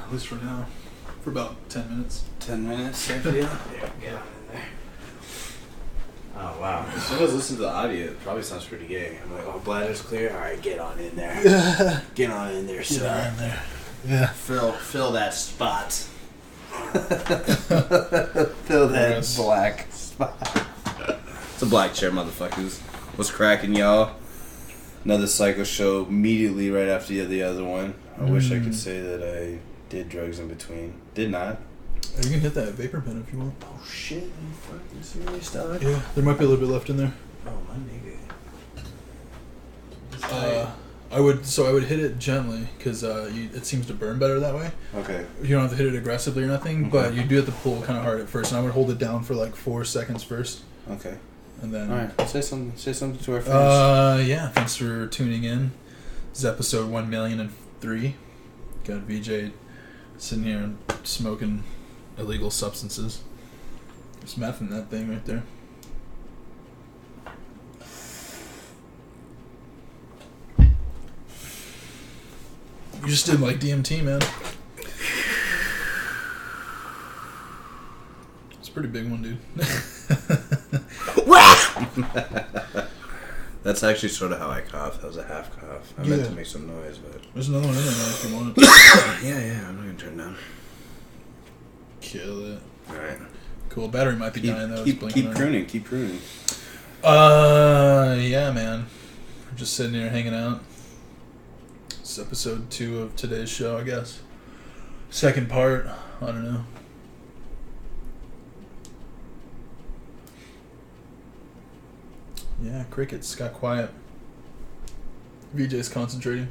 at least for now. For about 10 minutes. 10 minutes, I feel? Yeah, get on in there. Oh, wow. As soon as I listen to the audio, it probably sounds pretty gay. I'm like, oh, bladder's clear? Alright, get on in there. Get on in there, sir. Get on in there. Yeah. Fill that spot. Fill that black spot. It's a black chair, motherfuckers. What's cracking, y'all? Another psycho show immediately right after the other one. I wish I could say that I did drugs in between. Did not. You can hit that vapor pen if you want. Oh shit, you fucking serious, dog? Yeah, there might be a little bit left in there. Oh, my nigga. I would hit it gently because it seems to burn better that way. Okay. You don't have to hit it aggressively or nothing, but you do have to pull kind of hard at first. And I would hold it down for like 4 seconds first. Okay. And then. All right. Say something to our fans. Yeah. Thanks for tuning in. This is episode 1,000,003. Got VJ sitting here and smoking illegal substances. There's meth in that thing right there. You just did like DMT, man. It's a pretty big one, dude. That's actually sort of how I cough. That was a half cough. I meant to make some noise, but... There's another one in there now if you want it. Yeah, I'm not going to turn it down. Kill it. Alright. Cool. Battery might be dying, though. Keep pruning. Yeah, man. I'm just sitting here hanging out. It's episode 2 of today's show, I guess. Second part. I don't know. Yeah, crickets got quiet. VJ's concentrating.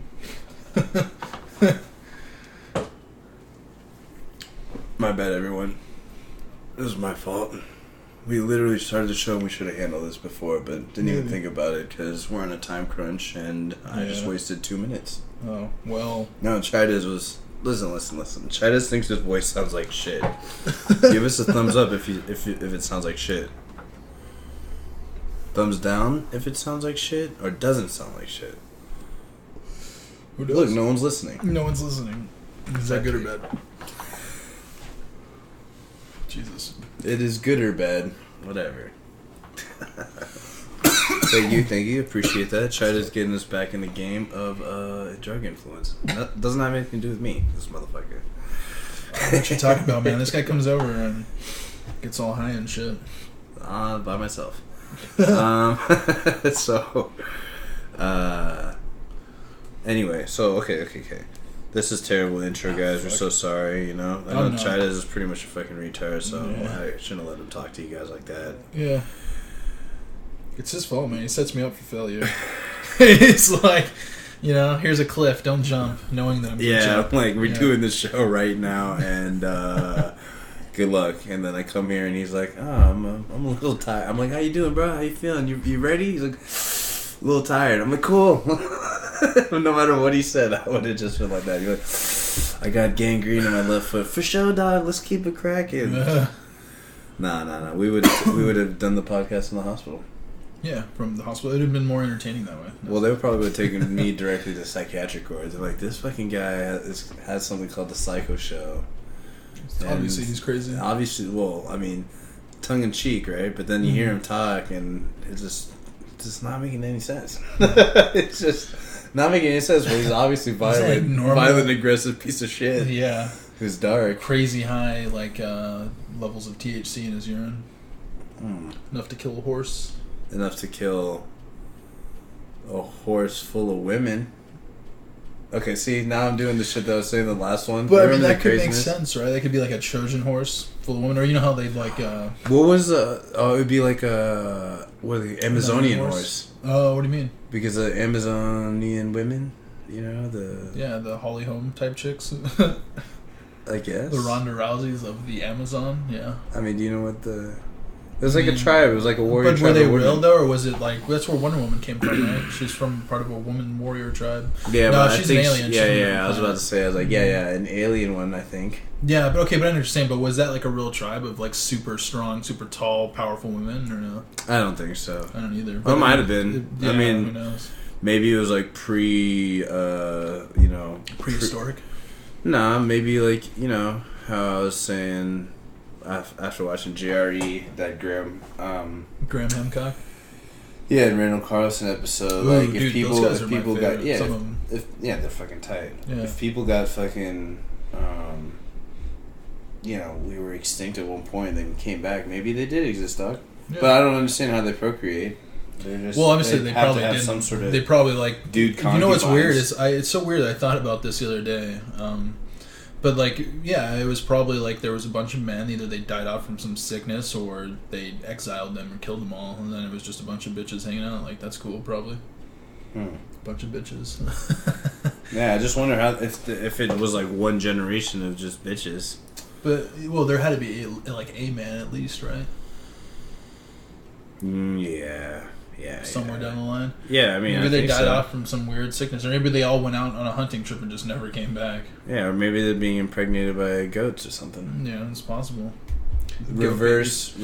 My bad, everyone. This is my fault. We literally started the show and we should have handled this before, but didn't even think about it because we're on a time crunch and I just wasted 2 minutes. Oh, well. No, Chaidez was... Listen. Chaidez thinks his voice sounds like shit. Give us a thumbs up if it sounds like shit. Thumbs down if it sounds like shit or doesn't sound like shit. Who does? Look, no one's listening. No one's listening. Is that good or bad? Jesus. It is good or bad. Whatever. Thank you. Appreciate that. Chaidez getting us back in the game of drug influence. That doesn't have anything to do with me, this motherfucker. What you talking about, man? This guy comes over and gets all high and shit. By myself. Anyway, okay. This is terrible intro, guys. We're so sorry, you know. I know Chaidez is pretty much a fucking retard, so I shouldn't let him talk to you guys like that. Yeah. It's his fault, man. He sets me up for failure. It's like, you know, here's a cliff, don't jump, knowing that I'm going to jump. I'm like, we're doing this show right now, and good luck. And then I come here, and he's like, I'm a little tired. I'm like, how you doing, bro? How you feeling? You ready? He's like, a little tired. I'm like, cool. No matter what he said, I would have just been like that. He's like, I got gangrene in my left foot. For sure, dog. Let's keep it cracking. Nah. We would have done the podcast in the hospital. Yeah, from the hospital. It would have been more entertaining that way. Well, they would probably have taken me directly to psychiatric ward. They're like, this fucking guy has something called the Psycho Show. Obviously, he's crazy. Obviously, well, I mean, tongue in cheek, right? But then you hear him talk, and it's just not making any sense. It's just not making any sense. But he's obviously violent, violent, aggressive piece of shit. Yeah, who's dark, crazy high, like levels of THC in his urine, enough to kill a horse. Enough to kill a horse full of women. Okay, see, now I'm doing the shit that I was saying in the last one. But I mean, that could make sense, right? That could be like a Trojan horse full of women, or you know how they like. What was it would be like the Amazonian horse. Oh, what do you mean? Because the Amazonian women, you know the Holly Holm type chicks. I guess the Ronda Rouseys of the Amazon. Yeah. I mean, do you know what the? It was like a tribe. It was like a warrior tribe. But were they real, though, or was it like... That's where Wonder Woman came from, right? She's from part of a woman warrior tribe. Yeah, no, but she's an alien. I was about to say, I was like, an alien one, I think. Yeah, but I understand. But was that like a real tribe of like super strong, super tall, powerful women, or no? I don't think so. I don't either. Well, it might have been. Yeah, I mean, who knows? Maybe it was like prehistoric. Nah, maybe like, you know, how I was saying after watching GRE, that Graham Hancock? Yeah, and Randall Carlson episode. Ooh, like, dude, if people, those guys if are my people favorite. got, yeah, Some of them. they're fucking tight. Yeah. If people got fucking, you know, we were extinct at one point, and then came back. Maybe they did exist, dog. Yeah. But I don't understand how they procreate. They're just, well, obviously they probably have didn't. Some sort of they probably like. Dude, you know what's weird is it's so weird. I thought about this the other day. But, like, yeah, it was probably, like, there was a bunch of men, either they died out from some sickness or they exiled them or killed them all, and then it was just a bunch of bitches hanging out. Like, that's cool, probably. Bunch of bitches. Yeah, I just wonder how if it was, like, one generation of just bitches. But, well, there had to be, a man at least, right? Yeah. Somewhere down the line. Yeah, I mean, maybe they died off from some weird sickness, or maybe they all went out on a hunting trip and just never came back. Yeah, or maybe they're being impregnated by goats or something. Yeah, it's possible. Reverse.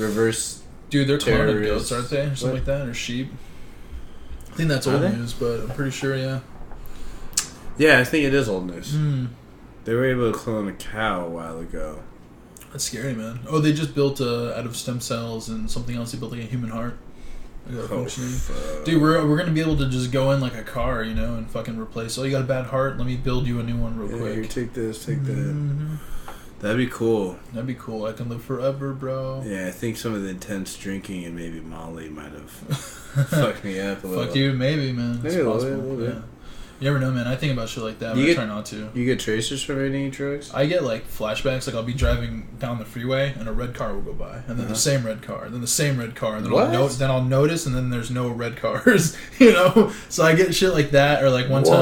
Dude, they're cloned goats, aren't they, or something like that, or sheep? I think that's old news, but I'm pretty sure, yeah. Yeah, I think it is old news. They were able to clone a cow a while ago. That's scary, man. Oh, they just built out of stem cells and something else. They built like a human heart. Dude, we're gonna be able to just go in like a car, you know, and fucking replace. Oh, you got a bad heart? Let me build you a new one real quick. Here, take this, take that. That'd be cool. That'd be cool. I can live forever, bro. Yeah, I think some of the intense drinking and maybe Molly might have fucked me up a little. Fuck you, maybe, man. Maybe a little bit. Yeah. You never know, man. I think about shit like that, but I try not to. You get tracers from any drugs? I get, like, flashbacks. Like, I'll be driving down the freeway, and a red car will go by. And then the same red car. And then the same red car. And then I'll notice, and then there's no red cars. You know? So I get shit like that. Or, like, one time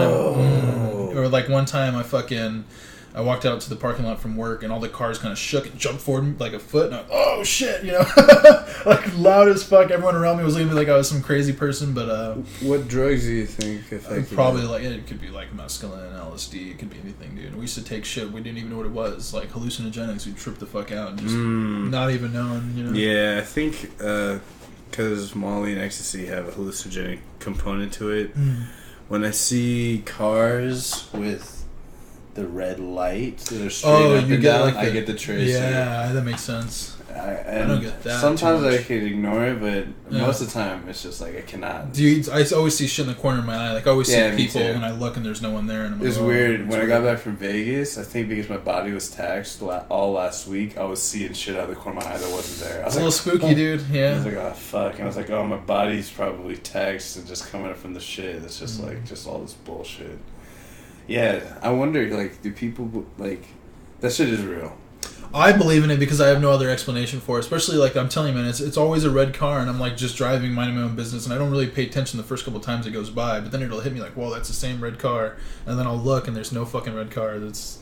I walked out to the parking lot from work, and all the cars kind of shook and jumped forward like a foot. And I, oh, shit, you know? Like, loud as fuck. Everyone around me was looking at me like I was some crazy person, but... what drugs do you think affected probably, like, it could be, like, mescaline, LSD. It could be anything, dude. We used to take shit. We didn't even know what it was. Like, hallucinogenics. We'd trip the fuck out and just not even knowing, you know? Yeah, I think because Molly and ecstasy have a hallucinogenic component to it. When I see cars with the red light that are straight up and down, I get the tracer. Yeah, that makes sense. I don't get that. Sometimes I could ignore it, but most of the time it's just like I cannot. Dude, I always see shit in the corner of my eye. Like I always see people, and I look and there's no one there. And I'm it's weird. When I got back from Vegas, I think because my body was taxed all last week, I was seeing shit out of the corner of my eye that wasn't there. I was a little spooky, dude. Yeah. I was like, oh fuck. And I was like, oh, my body's probably taxed and just coming up from the shit. It's just like just all this bullshit. Yeah, I wonder, like, do people, like, that shit is real. I believe in it because I have no other explanation for it. Especially, like, I'm telling you, man, it's always a red car, and I'm, like, just driving, minding my own business, and I don't really pay attention the first couple times it goes by, but then it'll hit me like, whoa, that's the same red car, and then I'll look, and there's no fucking red car. That's...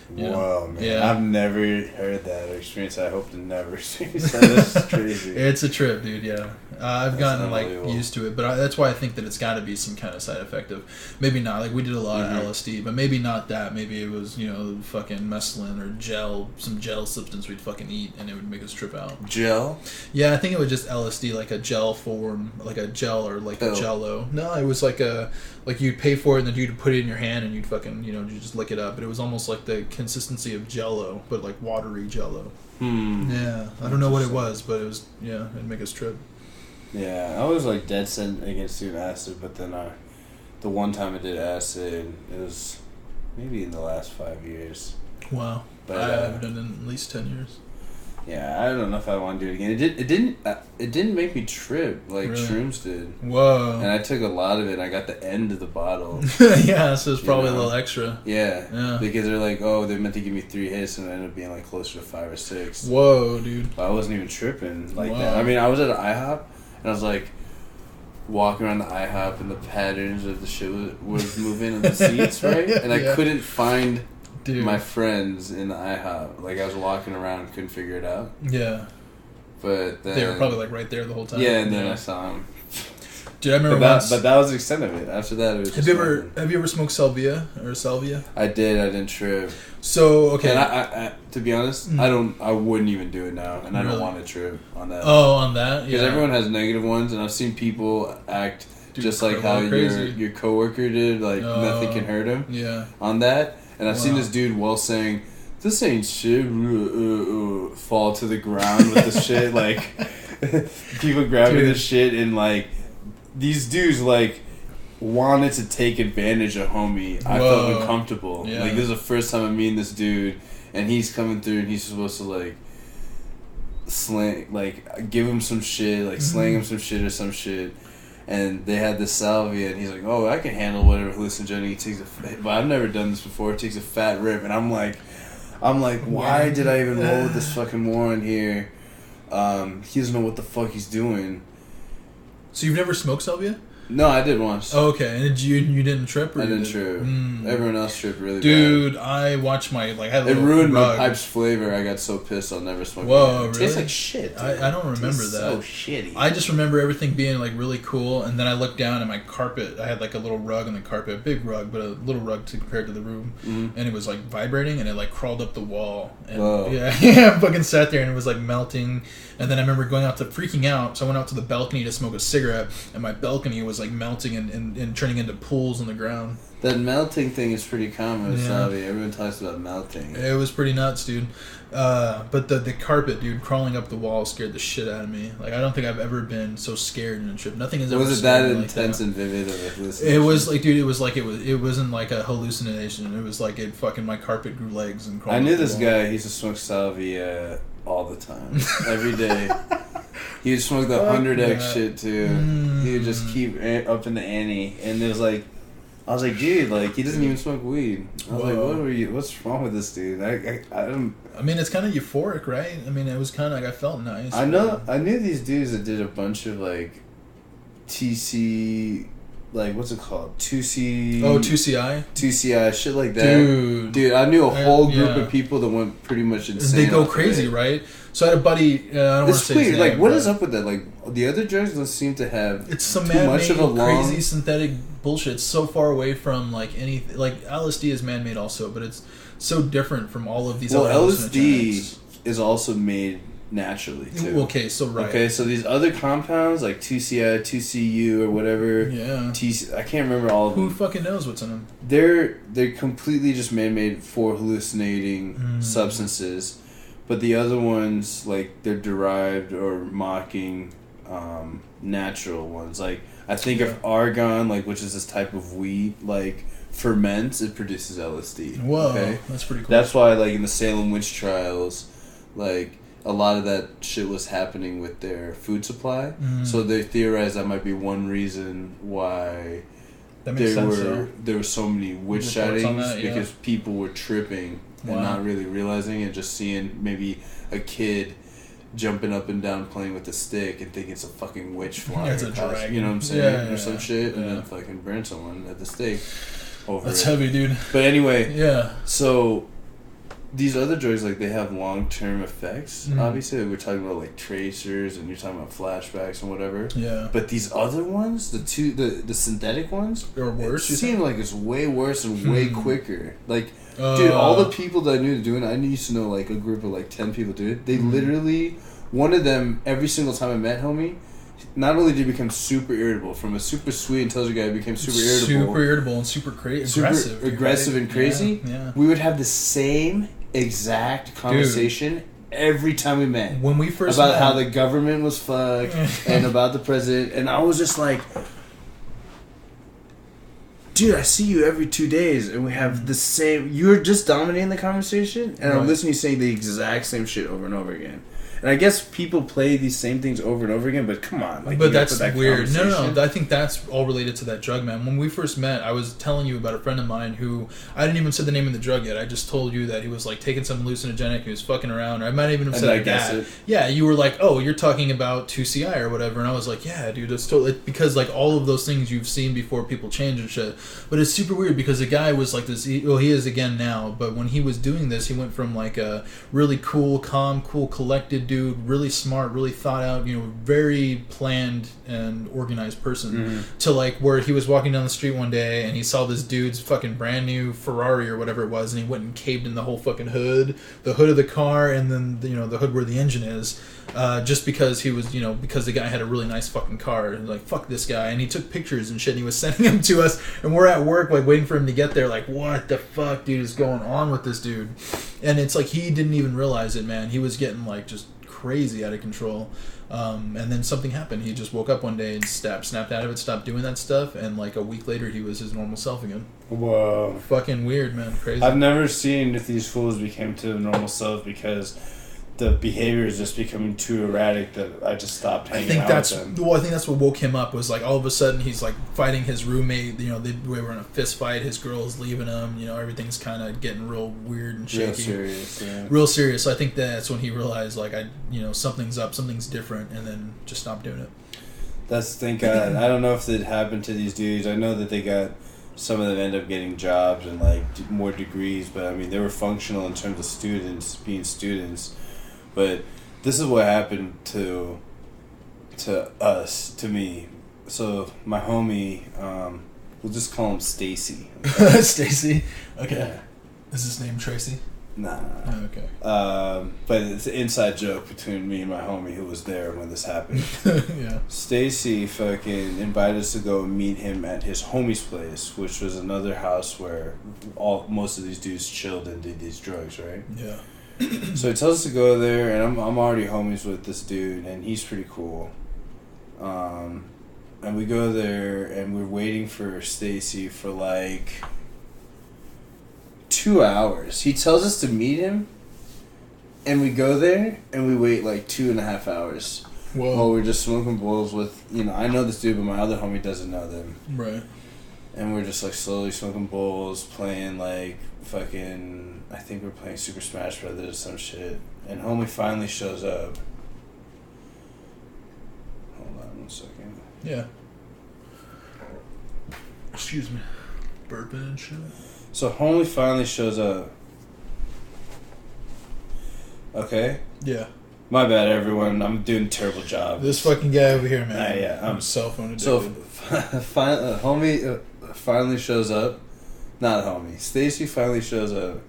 Whoa, man. Yeah. I've never heard that or experienced that. I hope to never experience that. That's crazy. It's a trip, dude, yeah. I've gotten, like, used to it, but that's why I think that it's got to be some kind of side effect of... Maybe not. Like, we did a lot of LSD, but maybe not that. Maybe it was, you know, fucking mescaline or some gel substance we'd fucking eat, and it would make us trip out. Gel? Yeah, I think it was just LSD, like a gel form, like a gel or like a Jello. No, it was like a... Like, you'd pay for it, and then you'd put it in your hand, and you'd fucking, you know, you just lick it up. But it was almost like the consistency of Jello, but, like, watery Jello. Yeah. I don't know what it was, but it was, yeah, it'd make us trip. Yeah, I was, like, dead set against doing acid, but then the one time I did acid, it was maybe in the last 5 years. Wow. But I haven't done it in at least 10 years. Yeah, I don't know if I want to do it again. It didn't make me trip like shrooms did. Whoa! And I took a lot of it. And I got the end of the bottle. Yeah, so it's probably a little extra. Yeah, because they're like, oh, they're meant to give me 3 hits, and it ended up being like closer to 5 or 6. Whoa, dude! But I wasn't even tripping like that. I mean, I was at an IHOP, and I was like walking around the IHOP, and the patterns of the shit was moving in the seats, right? And I couldn't find. Dude. My friends in the IHOP, like I was walking around, couldn't figure it out. Yeah, but then, they were probably like right there the whole time. Yeah, and then I saw them. Dude, I remember but that was the extent of it. After that, it was. Have you ever smoked salvia? I did. I didn't trip. So okay. And I to be honest, I wouldn't even do it now, and I don't want to trip on that. Oh, on that, because everyone has negative ones, and I've seen people act just like how your coworker did. Like nothing can hurt him. Yeah. On that. And I've seen this dude while saying, "This ain't shit," fall to the ground with the shit. Like, people grabbing this shit, and like, these dudes like wanted to take advantage of homie. I felt uncomfortable. Yeah. Like, this is the first time I'm meeting this dude, and he's coming through, and he's supposed to like slang, like give him some shit, like slang him some shit or some shit. And they had this salvia, and he's like, "Oh, I can handle whatever hallucinogen." He takes but I've never done this before. He takes a fat rip, and I'm like, why did I even roll with this fucking moron here? He doesn't know what the fuck he's doing. So you've never smoked salvia? No, I did once. Oh, okay. And you didn't trip? Or I didn't trip. Everyone else tripped really Dude, bad. I watched my... like. It ruined my pipe's flavor. I got so pissed I'll never smoke Whoa, again. really? It tastes like shit. I don't remember that. So shitty. I just remember everything being like really cool, and then I looked down at my carpet. I had like a little rug on the carpet. A big rug, but a little rug compared to the room. And it was like vibrating, and it like crawled up the wall. And yeah, I fucking sat there, and it was like melting. And then I remember going out to freaking out. So I went out to the balcony to smoke a cigarette, and my balcony was like melting and turning into pools on the ground. That melting thing is pretty common with salvia. Everyone talks about melting. It was pretty nuts, dude. But the carpet, dude, crawling up the wall scared the shit out of me. Like, I don't think I've ever been so scared in a trip. Nothing has ever scared me. Was it that intense like and vivid of a hallucination? It was like, dude, it wasn't like a hallucination. It was like my carpet grew legs and crawled. I knew this guy. He used to smoke salvia all the time, every day. He would smoke the 100x shit too. He would just keep up in the ante, and it was like, I was like, dude, like, he doesn't even smoke weed. I was like, what's wrong with this dude? I don't. I mean, it's kind of euphoric, right? I mean, it was kind of like, I felt nice. I knew these dudes that did a bunch of like TC. Like, what's it called? 2C... Oh, 2CI? 2CI, shit like that. Dude, I knew a whole group of people that went pretty much insane. They go crazy, right? So I had a buddy... I don't want to say his name, like, what is up with that? Like, the other drugs don't seem to have it's some too much of a crazy synthetic bullshit. It's so far away from, like, anything... Like, LSD is man-made also, but it's so different from all of these other LSD is also made... naturally too. Okay, so right. Okay, so these other compounds like 2CI, 2CU or whatever. Yeah. I can't remember all of them. Who fucking knows what's in them? They're completely just man-made for hallucinating substances, but the other ones like they're derived or mocking natural ones. Like I think if argon, like which is this type of weed, like ferments, it produces LSD. Whoa, okay? That's pretty cool. That's why like in the Salem witch trials, like a lot of that shit was happening with their food supply. So they theorized that might be one reason why there were so many witch sightings because people were tripping and not really realizing and just seeing maybe a kid jumping up and down playing with a stick and thinking it's a fucking witch flying. It's a dragon. You know what I'm saying? Or some shit and then fucking burn someone at the stake over That's heavy, dude. But anyway, yeah. So these other drugs, like, they have long-term effects, obviously. We're talking about, like, tracers, and you're talking about flashbacks and whatever. Yeah. But these other ones, the synthetic ones... They're worse, it seemed like it's way worse and way quicker. Like, dude, all the people that I knew doing it, I used to know, like, a group of, like, 10 people do it. They literally... One of them, every single time I met homie... Not only did he become super irritable, from a super sweet, intelligent guy, he became super irritable. Super irritable and super aggressive. Aggressive and crazy. Yeah. We would have the same exact conversation every time we met. When we first about met, how the government was fucked and about the president, and I was just like, dude, I see you every 2 days, and we have the same. You're just dominating the conversation, and I'm listening to you saying the exact same shit over and over again. And I guess people play these same things over and over again, but come on. Like, but that's weird. No. I think that's all related to that drug, man. When we first met, I was telling you about a friend of mine who... I didn't even say the name of the drug yet. I just told you that he was, like, taking some hallucinogenic. He was fucking around. Or I might even have said that. Yeah, you were like, oh, you're talking about 2CI or whatever. And I was like, yeah, dude, it's totally... Because, like, all of those things you've seen before people change and shit. But it's super weird because the guy was like this... he is again now. But when he was doing this, he went from, like, a really cool, calm, cool, collected dude, really smart, really thought out, very planned and organized person, to like where he was walking down the street one day and he saw this dude's fucking brand new Ferrari or whatever it was, and he went and caved in the whole fucking hood of the car, and then the hood where the engine is, just because he was because the guy had a really nice fucking car, and like fuck this guy, and he took pictures and shit, and he was sending them to us, and we're at work, like, waiting for him to get there, like, what the fuck, dude, is going on with this dude? And it's like, he didn't even realize it, man. He was getting, like, just crazy out of control. And then something happened. He just woke up one day and snapped out of it, stopped doing that stuff, and, like, a week later, he was his normal self again. Whoa. Fucking weird, man. Crazy. I've never seen if these fools became to the normal self because the behavior is just becoming too erratic that I just stopped hanging out with them. Well, I think that's what woke him up, was like all of a sudden he's like fighting his roommate. You know, they were in a fist fight. His girl's leaving him. You know, everything's kind of getting real weird and shaky. Real serious, yeah. Real serious. So I think that's when he realized, like, something's up, something's different, and then just stopped doing it. Thank God. I don't know if it happened to these dudes. I know that some of them end up getting jobs and, like, more degrees, but I mean, they were functional in terms of being students. But this is what happened to me. So my homie, we'll just call him Stacy. Okay? Stacy? Okay. Yeah. Is his name Tracy? Nah. Oh, okay. But it's an inside joke between me and my homie who was there when this happened. Yeah. Stacy fucking invited us to go meet him at his homie's place, which was another house where most of these dudes chilled and did these drugs, right? Yeah. So he tells us to go there, and I'm already homies with this dude, and he's pretty cool. And we go there, and we're waiting for Stacy for like 2 hours. He tells us to meet him, and we go there, and we wait like 2.5 hours. Whoa. While we're just smoking bowls with, I know this dude, but my other homie doesn't know them. Right. And we're just like slowly smoking bowls, playing like fucking, I think we're playing Super Smash Brothers or some shit. And homie finally shows up. Hold on 1 second. Yeah. Excuse me. Burping and shit. So homie finally shows up. Okay? Yeah. My bad, everyone. I'm doing a terrible job. This fucking guy over here, man. Yeah. I'm cell phone addicted. So, homie finally shows up. Not homie. Stacy finally shows up.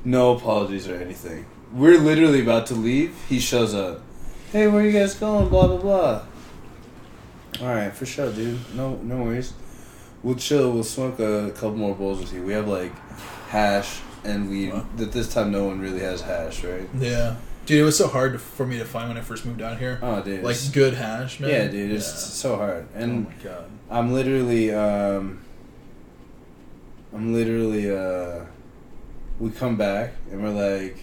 No apologies or anything. We're literally about to leave. He shows up. Hey, where you guys going? Blah, blah, blah. Alright, for sure, dude. No worries. We'll chill. We'll smoke a couple more bowls with you. We have, like, hash and weed. Wow. That this time no one really has hash, right? Yeah. Dude, it was so hard for me to find when I first moved out here. Oh, dude. Like, good hash, man. Yeah, dude. It's so hard. And oh, my God. I'm literally, we come back and we're like,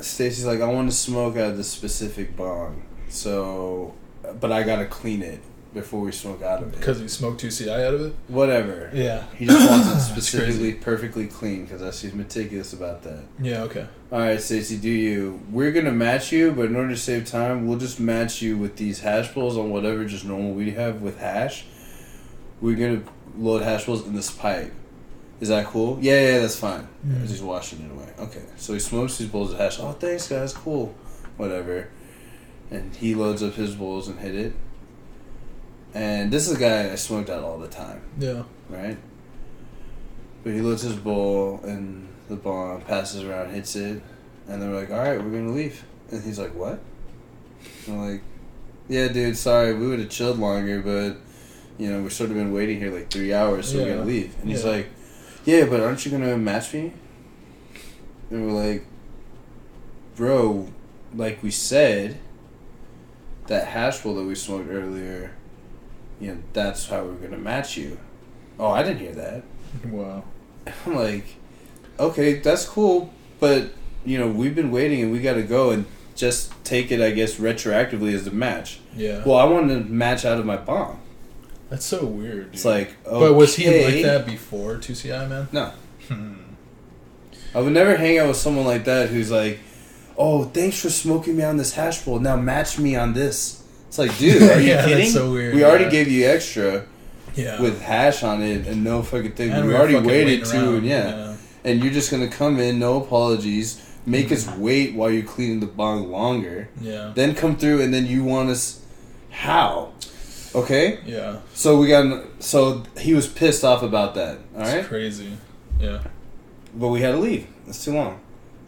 Stacy's like, I want to smoke out of this specific bong. So, but I got to clean it before we smoke out of it. Because he smoked 2CI out of it? Whatever. Yeah. He just wants it specifically perfectly clean because he's meticulous about that. Yeah, okay. Alright, Stacy, do you. We're going to match you, but in order to save time, we'll just match you with these hash bowls on whatever just normal weed you have with hash. We're going to load hash bowls in this pipe. Is that cool? Yeah, that's fine. Because he's washing it away. Okay, so he smokes these bowls of hash. Oh, thanks, guys. Cool. Whatever. And he loads up his bowls and hit it. And this is a guy I smoked out all the time. Yeah. Right? But he loads his bowl and the bong, passes around, hits it. And then we're like, alright, we're going to leave. And he's like, what? And I'm like, yeah, dude, sorry. We would have chilled longer, but, we've sort of been waiting here like 3 hours, so we're going to leave. And he's like, yeah, but aren't you going to match me? And we're like, bro, like we said, that hash bowl that we smoked earlier, that's how we're going to match you. Oh, I didn't hear that. Wow. I'm like, okay, that's cool, but, we've been waiting and we got to go and just take it, I guess, retroactively as the match. Yeah. Well, I wanted to match out of my bong. That's so weird, dude. It's like, okay. But was he like that before 2CI, man? No. I would never hang out with someone like that who's like, oh, thanks for smoking me on this hash bowl. Now match me on this. It's like, dude, are you kidding? That's so weird. We already gave you extra Yeah. with hash on it and no fucking thing. And we were already fucking waited waiting too, around. and Yeah. And you're just going to come in, no apologies, make us wait while you're cleaning the bong longer. Yeah. Then come through and then you want us... How? Okay? Yeah. So he was pissed off about that. Alright? It's crazy. Yeah. But we had to leave. That's too long.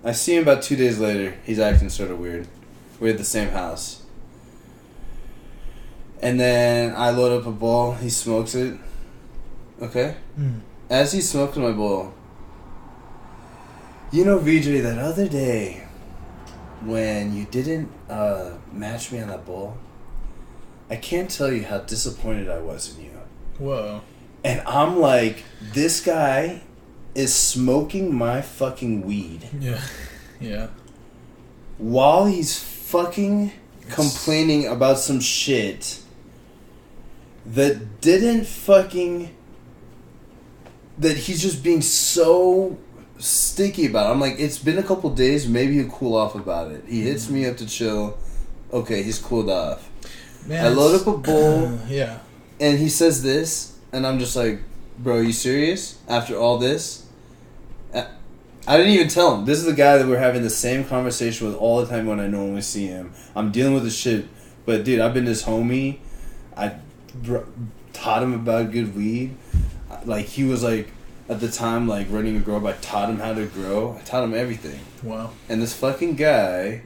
I see him about 2 days later. He's acting sort of weird. We're at the same house. And then I load up a bowl. He smokes it. Okay? As he's smoking my bowl, you know, VJ, that other day when you didn't match me on that bowl, I can't tell you how disappointed I was in you. Whoa. And I'm like, this guy is smoking my fucking weed. Yeah. Yeah. While he's fucking complaining about some shit that didn't fucking... that he's just being so sticky about it. I'm like, it's been a couple days, maybe he'll cool off about it. He hits me up to chill. Okay, he's cooled off. Man, I load up a bowl. Yeah. And he says this, and I'm just like, bro, are you serious? After all this? I didn't even tell him. This is the guy that we're having the same conversation with all the time when I normally see him. I'm dealing with this shit. But, dude, I've been his homie. I taught him about good weed. Like, he was, like, at the time, like, running a grow up. I taught him how to grow. I taught him everything. Wow. And this fucking guy,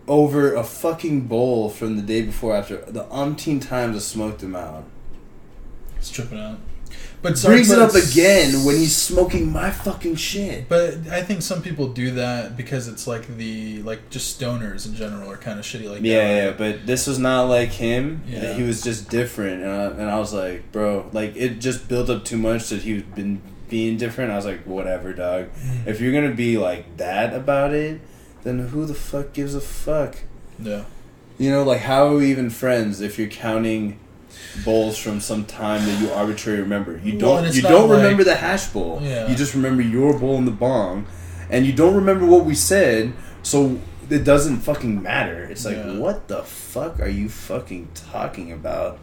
over a fucking bowl from the day before, after the umpteen times I smoked him out, he's tripping out. But brings it up again when he's smoking my fucking shit. But I think some people do that because it's like just stoners in general are kind of shitty like that. Yeah, but this was not like him. Yeah. He was just different, and I was like, bro, like it just built up too much that he was been being different. I was like, whatever, dog. If you're gonna be like that about it, then who the fuck gives a fuck? Yeah. You know, like, how are we even friends if you're counting bowls from some time that you arbitrarily remember? You don't remember the hash bowl. Yeah. You just remember your bowl in the bong, and you don't remember what we said, so it doesn't fucking matter. It's like, what the fuck are you fucking talking about?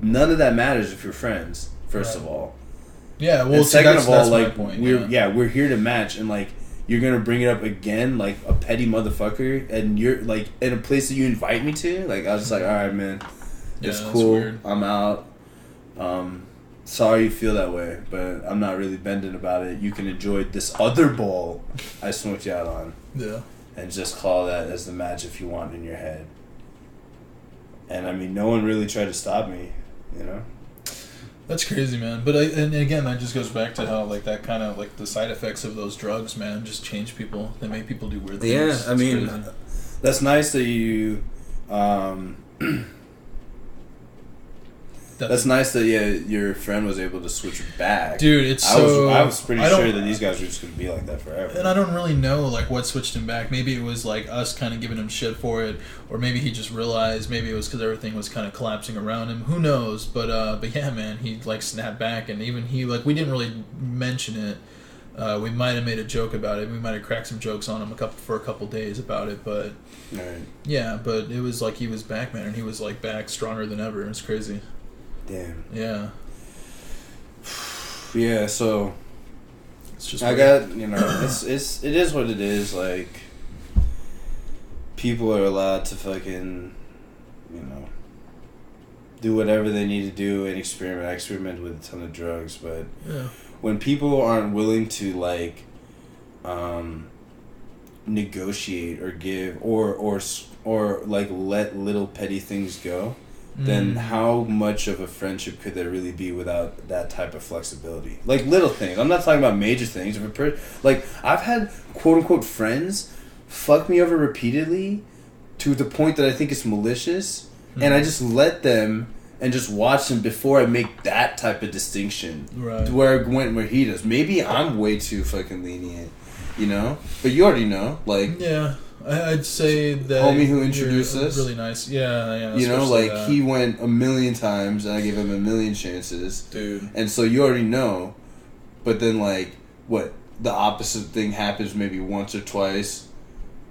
None of that matters if you're friends, first of all. Yeah, well, and second of all, that's like, my point, we're here to match, and like, you're gonna bring it up again like a petty motherfucker, and you're like in a place that you invite me to. Like, I was just like, all right, man, it's cool. Weird. I'm out. Sorry you feel that way, but I'm not really bending about it. You can enjoy this other bowl I smoked you out on. Yeah. And just call that as the match if you want in your head. And I mean, no one really tried to stop me, you know? That's crazy, man. But and again, that just goes back to how like that kind of like the side effects of those drugs, man, just change people. They make people do weird things. Yeah, I mean, crazy. That's nice that you. That's nice that your friend was able to switch back. Dude, I was pretty sure that these guys were just gonna be like that forever. And I don't really know like what switched him back. Maybe it was like us kind of giving him shit for it, or maybe he just realized. Maybe it was because everything was kind of collapsing around him. Who knows? But yeah, man, he like snapped back, and even he like we didn't really mention it. We might have made a joke about it. We might have cracked some jokes on him for a couple days about it, but yeah, but it was like he was back, man, and he was like back stronger than ever. It's crazy. Damn. Yeah. Yeah. So it's just I got it is what it is. Like, people are allowed to fucking do whatever they need to do and experiment. I experiment with a ton of drugs, but when people aren't willing to like negotiate or give or like let little petty things go, then how much of a friendship could there really be without that type of flexibility? Like, little things. I'm not talking about major things. Like, I've had quote-unquote friends fuck me over repeatedly to the point that I think it's malicious, and I just let them and just watch them before I make that type of distinction. Right. Where it went where he does. Maybe I'm way too fucking lenient, you know? But you already know. Like... Yeah. I'd say that homie who introduced us, really nice. Yeah. You know, like he went 1,000,000 times, and I gave him 1,000,000 chances, dude. And so you already know. But then, like, what the opposite thing happens maybe once or twice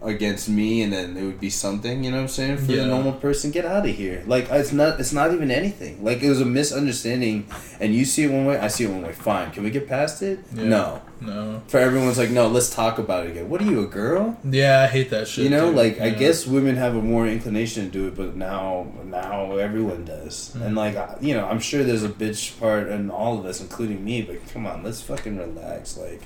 against me, and then it would be something. You know what I'm saying? For the normal person, get out of here. Like, it's not even anything. Like, it was a misunderstanding, and you see it one way, I see it one way. Fine, can we get past it? Yeah. No. For everyone's like, no, let's talk about it again. What are you, a girl? Yeah, I hate that shit. You know, like, I guess women have a more inclination to do it, but now everyone does. And like, I'm sure there's a bitch part in all of us, including me. But come on, let's fucking relax. Like,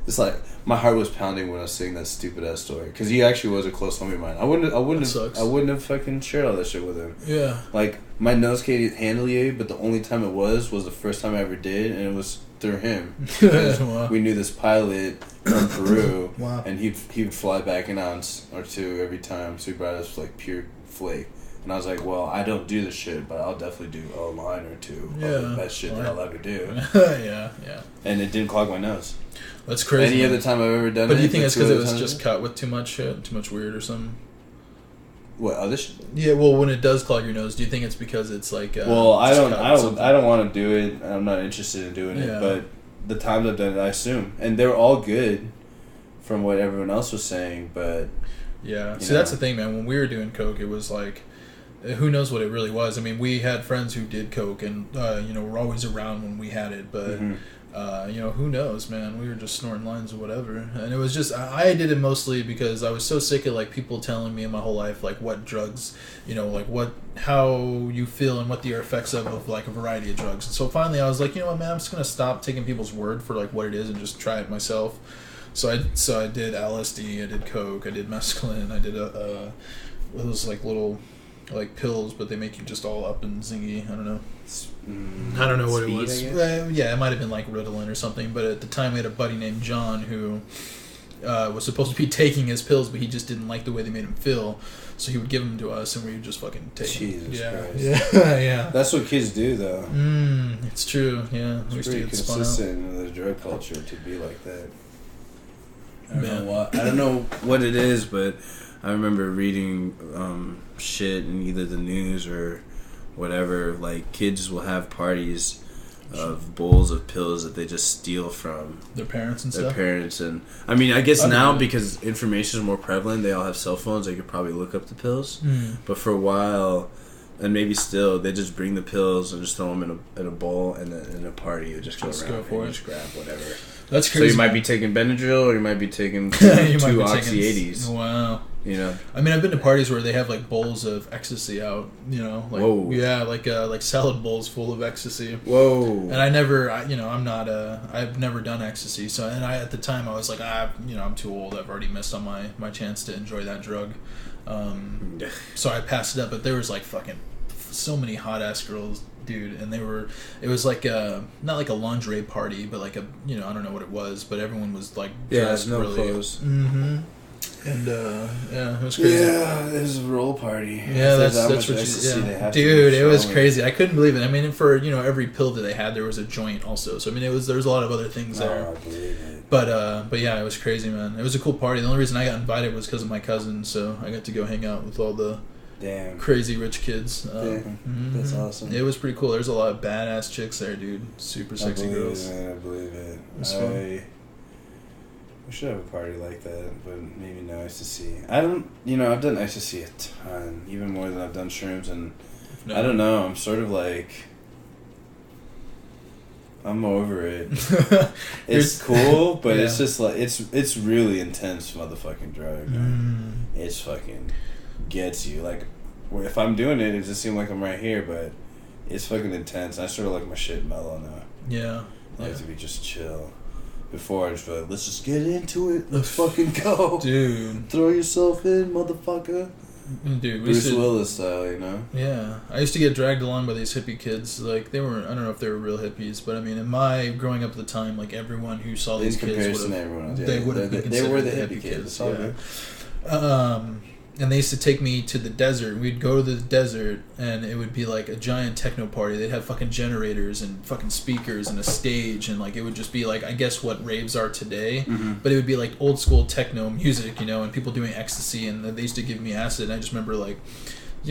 it's like my heart was pounding when I was saying that stupid ass story because he actually was a close homie of mine. I wouldn't have fucking shared all that shit with him. Yeah. Like my nose can't handle you, but the only time it was the first time I ever did, and it was through him. Wow. We knew this pilot from Peru, wow. and he would fly back an ounce or two every time, so he brought us like pure flake. And I was like, well, I don't do this shit, but I'll definitely do a line or two of the best shit that I'll ever do. Yeah. And it didn't clog my nose. That's crazy. Any other time I've ever done it. But do you think it's because it was just cut with too much shit, too much weird or something? What, other shit? Yeah, well, when it does clog your nose, do you think it's because it's like... well, I don't want to do it. I'm not interested in doing it. Yeah. But the times I've done it, I assume. And they were all good from what everyone else was saying, but... Yeah. See, that's the thing, man. When we were doing coke, it was like... Who knows what it really was? I mean, we had friends who did coke, and we're always around when we had it. But who knows, man? We were just snorting lines or whatever, and it was just I did it mostly because I was so sick of like people telling me in my whole life like what drugs, how you feel and what the effects of like a variety of drugs. And so finally, I was like, you know what, man, I'm just gonna stop taking people's word for like what it is and just try it myself. So I did LSD, I did coke, I did mescaline, I did those like little. Like pills, but they make you just all up and zingy. I don't know. I don't know what it was. Yeah, it might have been like Ritalin or something. But at the time, we had a buddy named John who was supposed to be taking his pills, but he just didn't like the way they made him feel. So he would give them to us, and we would just fucking take them. Jesus Christ. Yeah. That's what kids do, though. It's true. Yeah, it's pretty consistent in the drug culture to be like that. I don't know what it is, but I remember reading shit in either the news or whatever. Like kids will have parties of bowls of pills that they just steal from their parents and their stuff. Parents, and I mean, I guess now because information is more prevalent, they all have cell phones. They could probably look up the pills. But for a while, and maybe still, they just bring the pills and just throw them in a bowl, and in a party you just go around and just grab whatever. That's crazy. So you might be taking Benadryl, or you might be taking two Oxy 80s. Wow. I mean, I've been to parties where they have like bowls of ecstasy out. Like, whoa. Yeah, like salad bowls full of ecstasy. Whoa. And I've never done ecstasy. So, and at the time I was like, I'm too old. I've already missed on my chance to enjoy that drug. So I passed it up. But there was like fucking so many hot ass girls, dude, and it was like not like a lingerie party, but like I don't know what it was, but everyone was like dressed no really clothes. And it was crazy. Yeah, it was a roll party. Yeah, that's what you. Dude, it was crazy. I couldn't believe it. I mean, for every pill that they had, there was a joint also. So I mean, there was a lot of other things there. I believe it. But yeah, it was crazy, man. It was a cool party. The only reason I got invited was because of my cousin, so I got to go hang out with all the crazy rich kids. That's awesome. It was pretty cool. There's a lot of badass chicks there, dude. Super sexy girls. I believe it. We should have a party like that, but maybe no ecstasy. I've done ecstasy a ton, even more than I've done shrooms, and I don't know, I'm sort of like, I'm over it. It's cool, but it's just like, it's really intense motherfucking drug. It's fucking gets you. Like, if I'm doing it, it just seems like I'm right here, but it's fucking intense. I sort of like my shit mellow now. Yeah. I like to be just chill. Before I just feel like, let's just get into it. Let's fucking go. Dude. Throw yourself in, motherfucker. Dude, Bruce Willis style, Yeah. I used to get dragged along by these hippie kids. Like, I don't know if they were real hippies, but I mean, in my growing up at the time, like, everyone who saw these kids would have... They would have been considered were the hippie kids. And they used to take me to the desert. We'd go to the desert, and it would be like a giant techno party. They'd have fucking generators and fucking speakers and a stage, and like it would just be like, I guess what raves are today, but it would be like old school techno music, and people doing ecstasy, and they used to give me acid. And I just remember like,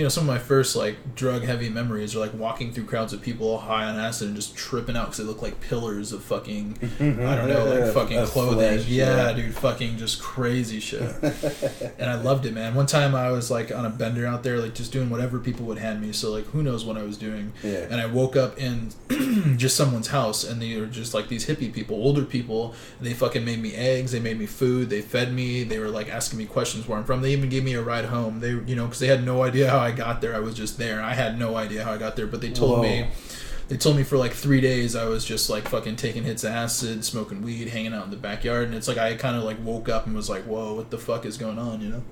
some of my first like drug heavy memories are like walking through crowds of people all high on acid and just tripping out because they look like pillars of fucking like fucking clothing. Flesh, dude, fucking just crazy shit. And I loved it, man. One time I was like on a bender out there, like just doing whatever people would hand me. So like who knows what I was doing. And I woke up in just someone's house, and they were just like these hippie people, older people. And they fucking made me eggs. They made me food. They fed me. They were like asking me questions where I'm from. They even gave me a ride home. They because they had no idea how I got there. I was just there. I had no idea how I got there, but they told me they told me for like 3 days I was just like fucking taking hits of acid, smoking weed, hanging out in the backyard, and it's like I kind of like woke up and was like, whoa, what the fuck is going on, you know?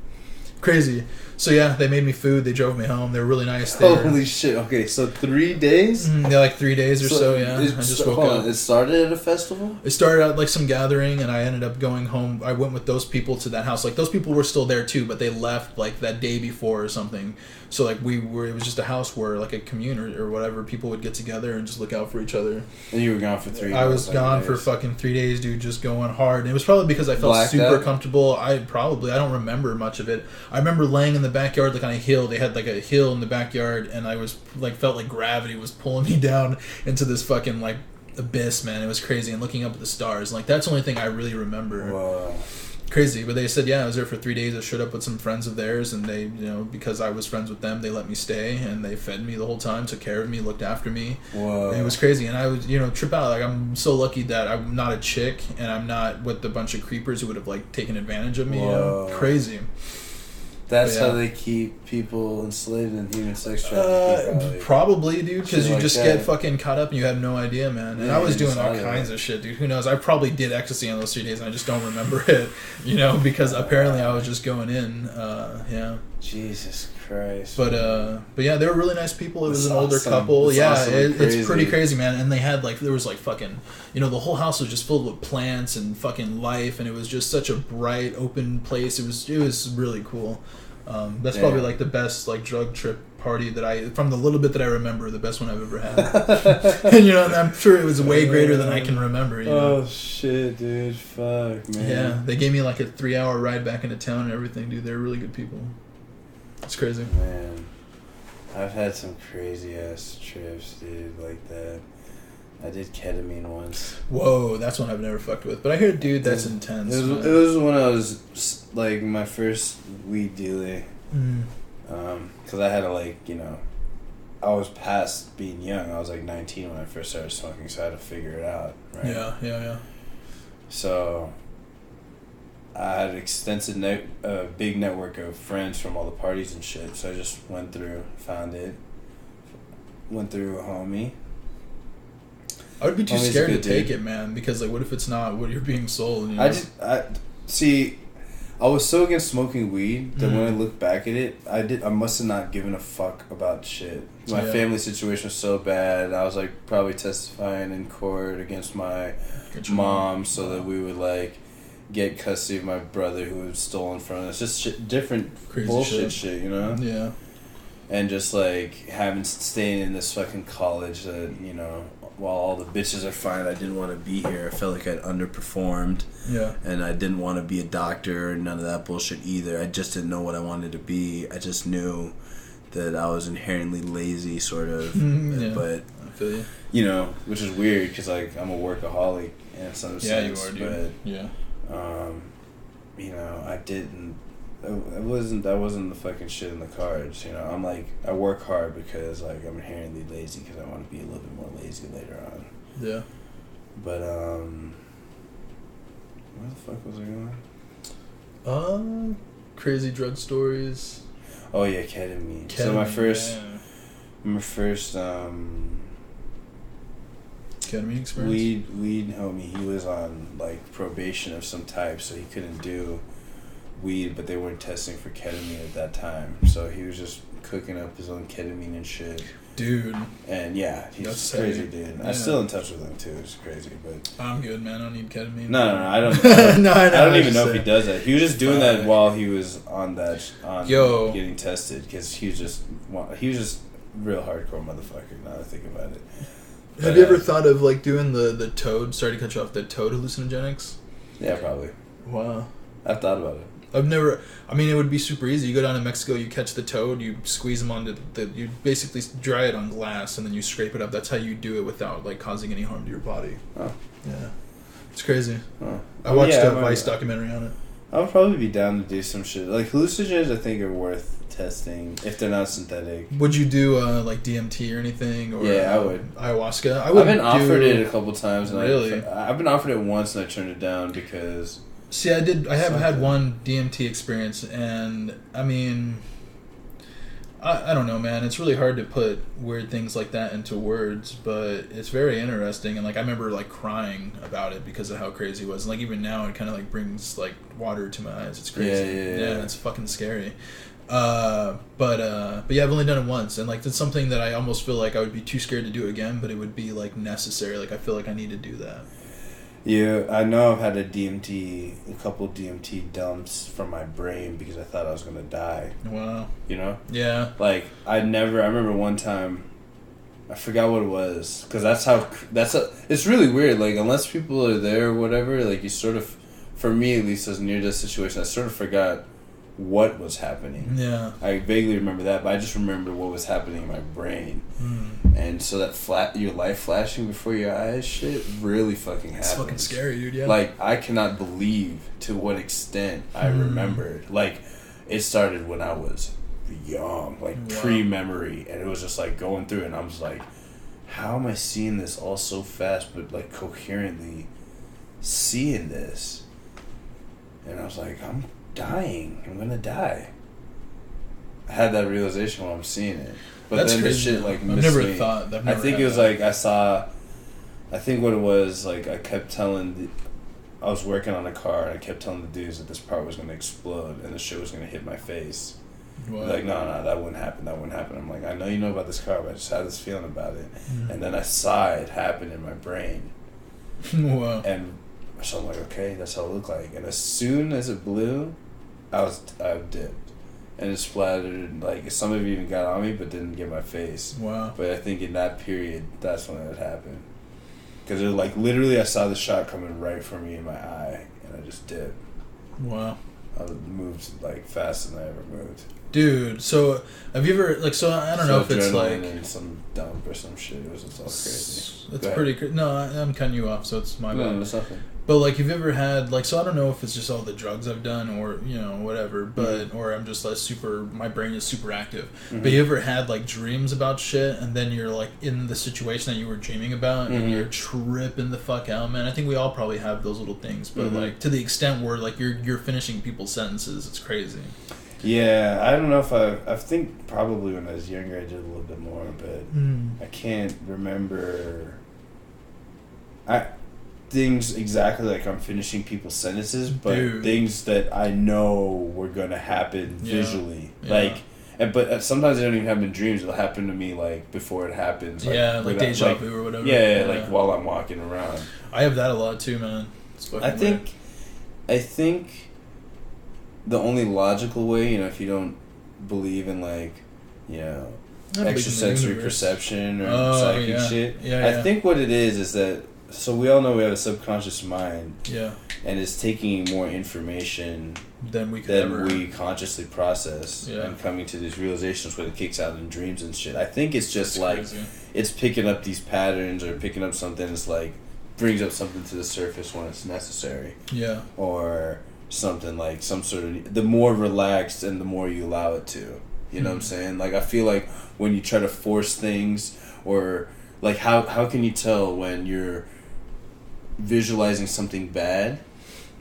Crazy. So yeah, they made me food. They drove me home. They were really nice. Holy shit. Okay, so 3 days? Yeah, like 3 days or so, yeah. I just woke up. It started at a festival? It started at like some gathering, and I ended up going home. I went with those people to that house. Like those people were still there too, but they left like that day before or something. So like it was just a house where like a commune or whatever, people would get together and just look out for each other. And you were gone for 3 days? I was gone for fucking 3 days, dude, just going hard. And it was probably because I felt Blacked super out? comfortable. I don't remember much of it. I remember laying in the backyard like on a hill. They had like a hill in the backyard, and I was like felt like gravity was pulling me down into this fucking like abyss, man. It was crazy. And looking up at the stars, like that's the only thing I really remember. Wow. Crazy. But they said, yeah, I was there for 3 days. I showed up with some friends of theirs, and they, you know, because I was friends with them, they let me stay, and they fed me the whole time, took care of me, looked after me. Whoa. And it was crazy. And I was, you know, trip out. Like, I'm so lucky that I'm not a chick, and I'm not with a bunch of creepers who would have like taken advantage of me. You know? Crazy. That's yeah. how they keep people enslaved in human sex trafficking. Probably, dude, because you like just that. get fucking caught up and you have no idea, man. And Yeah, I was you doing all just kinds of shit, dude. Who knows? I probably did ecstasy on those 3 days and I just don't remember it, you know, because apparently I was just going in. Yeah. Jesus Christ. But yeah, they were really nice people. It was That's an older awesome. couple. That's Yeah, awesome. it's pretty crazy, man. And they had like, there was like fucking, you know, the whole house was just filled with plants and fucking life, and it was just such a bright, open place. It was really cool. That's probably like the best like drug trip party that from the little bit that I remember, the best one I've ever had. And, you know, and I'm sure it was way greater than I can remember. You know? Oh shit, dude! Fuck, man. Yeah, they gave me like a 3-hour ride back into town and everything, dude. They're really good people. It's crazy. Man, I've had some crazy ass trips, dude, like that. I did ketamine once. Whoa, that's one I've never fucked with. But I hear, dude, that's intense. It was when I was like my first weed dealer. Because I had to like, you know, I was past being young. I was like 19 when I first started smoking, so I had to figure it out, right? Yeah. So I had an extensive big network of friends from all the parties and shit. So I just went through, found it, went through a homie. I would be too scared to take it, man, because like, what if it's not what you're being sold? You know? I was so against smoking weed that when I look back at it, I must have not given a fuck about shit. My family situation was so bad. I was like probably testifying in court against my mom so that we would like get custody of my brother who was stolen from us. Just shit, different crazy bullshit shit, you know? Yeah. And just like staying in this fucking college that, you know, while all the bitches are fine, I didn't want to be here. I felt like I'd underperformed. Yeah. And I didn't want to be a doctor or none of that bullshit either. I just didn't know what I wanted to be. I just knew that I was inherently lazy, sort of. Yeah. But, I feel you. You know, which is weird because like I'm a workaholic in some sense. Yeah, you are, dude. But, yeah. You know, I didn't. That wasn't the fucking shit in the cards, you know. I'm like, I work hard because like I'm inherently lazy because I want to be a little bit more lazy later on. Yeah. But where the fuck was I going? Crazy drug stories. Oh yeah, ketamine. So my first ketamine experience. Weed homie, he was on like probation of some type, so he couldn't do weed, but they weren't testing for ketamine at that time, so he was just cooking up his own ketamine and shit, dude. And yeah, he's That's crazy, heavy. dude. Yeah. I'm still in touch with him too. It's crazy, but I'm good, man. I don't need ketamine. No, I don't. No, I don't even know if he does that. He was just doing that while he was on getting tested, because he was just real hardcore motherfucker. Now that I think about it. But, have you ever thought of like doing the toad? Sorry to cut you off. The toad hallucinogenics. Yeah, probably. Wow. I've thought about it. I've never. I mean, it would be super easy. You go down to Mexico, you catch the toad, you squeeze them onto you basically dry it on glass, and then you scrape it up. That's how you do it without like causing any harm to your body. Oh. Yeah. It's crazy. Oh. I watched a Vice documentary on it. I would probably be down to do some shit. Like hallucinogens, I think are worth testing if they're not synthetic. Would you do like DMT or anything? Or, yeah, I would. Ayahuasca. I've been offered it a couple times. And really? I've been offered it once and I turned it down because. See, I have had one DMT experience, and I mean, I don't know, man. It's really hard to put weird things like that into words, but it's very interesting. And like I remember like crying about it because of how crazy it was. And like even now, it kind of like brings like water to my eyes. It's crazy. Yeah, it's fucking scary. But yeah, I've only done it once, and like it's something that I almost feel like I would be too scared to do again, but it would be like necessary. Like I feel like I need to do that. Yeah, I know I've had a couple DMT dumps from my brain because I thought I was gonna die. Wow. You know? Yeah. Like I remember one time, I forgot what it was, because it's really weird. Like unless people are there or whatever, like you sort of, for me at least, as near death situation, I sort of forgot what was happening. Yeah. I vaguely remember that, but I just remember what was happening in my brain. And so that your life flashing before your eyes shit really fucking happens. It's fucking scary, dude, yeah. Like, I cannot believe to what extent I remembered. Like, it started when I was young, like pre-memory, and it was just like going through it, and I was like, how am I seeing this all so fast, but like coherently seeing this? And I was like, I'm dying. I'm gonna die. I had that realization while I'm seeing it. But that's then crazy. this shit like I've missed never me. thought. I've never I think it was that. like I think what it was, like I kept telling I was working on a car and I kept telling the dudes that this part was gonna explode and the shit was gonna hit my face. Wow. Like, no, that wouldn't happen. I'm like, I know you know about this car, but I just had this feeling about it. And then I saw it happen in my brain. Wow. And so I'm like, okay, that's how it looked like. And as soon as it blew, I dipped. And it splattered, like, some of it even got on me, but didn't get my face. Wow. But I think in that period, that's when it happened. Because it was like, literally, I saw the shot coming right for me in my eye, and I just dipped. Wow. I moved, like, faster than I ever moved. Dude, so have you ever, like, so I don't know if it's like... and some dump or some shit, it was just all crazy. It's pretty crazy. No, I'm cutting you off, so it's my bad. No, it's nothing. But, like, have you ever had, like, so I don't know if it's just all the drugs I've done or, you know, whatever, but, or I'm just, like, my brain is super active. But you ever had, like, dreams about shit, and then you're, like, in the situation that you were dreaming about, and you're tripping the fuck out, man? I think we all probably have those little things, but, like, to the extent where, like, you're finishing people's sentences, it's crazy. Yeah, I don't know if I think probably when I was younger I did a little bit more, but I can't remember things exactly like I'm finishing people's sentences, but things that I know were gonna happen visually. Like, but sometimes they don't even happen in dreams. It'll happen to me like before it happens. Like, like deja vu or whatever. Yeah, like while I'm walking around. I have that a lot too, man. I think the only logical way, you know, if you don't believe in like, you know, extrasensory perception or psychic shit, I think what it is that, so we all know we have a subconscious mind, and it's taking more information than we consciously process, and coming to these realizations where it kicks out in dreams and shit. I think it's just it's picking up these patterns or picking up something that's like brings up something to the surface when it's necessary, or something like some sort of, the more relaxed and the more you allow it to, you know what I'm saying? Like I feel like when you try to force things, or like how can you tell when you're visualizing something bad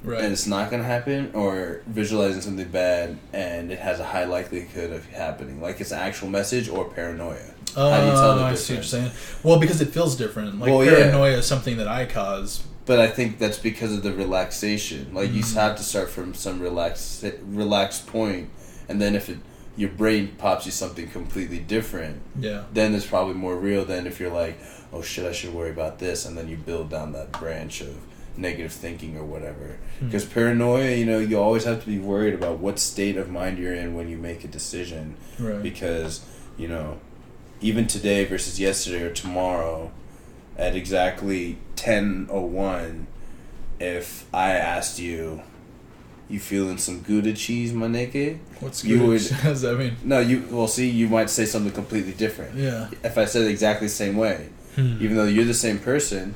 and it's not gonna happen, or visualizing something bad and it has a high likelihood of happening, like it's an actual message, or paranoia? How do you tell the difference? I see what you're saying. Well, because it feels different. Like paranoia is something that I cause. But I think that's because of the relaxation. Like, you have to start from some relaxed point, and then if your brain pops you something completely different, then it's probably more real than if you're like, oh shit, I should worry about this, and then you build down that branch of negative thinking or whatever. Because paranoia, you know, you always have to be worried about what state of mind you're in when you make a decision. Because, you know, even today versus yesterday or tomorrow, at exactly 10:01, if I asked you feeling some Gouda cheese, my nigga? What's Gouda cheese? What does that mean? No, you might say something completely different. Yeah. If I said it exactly the same way, even though you're the same person,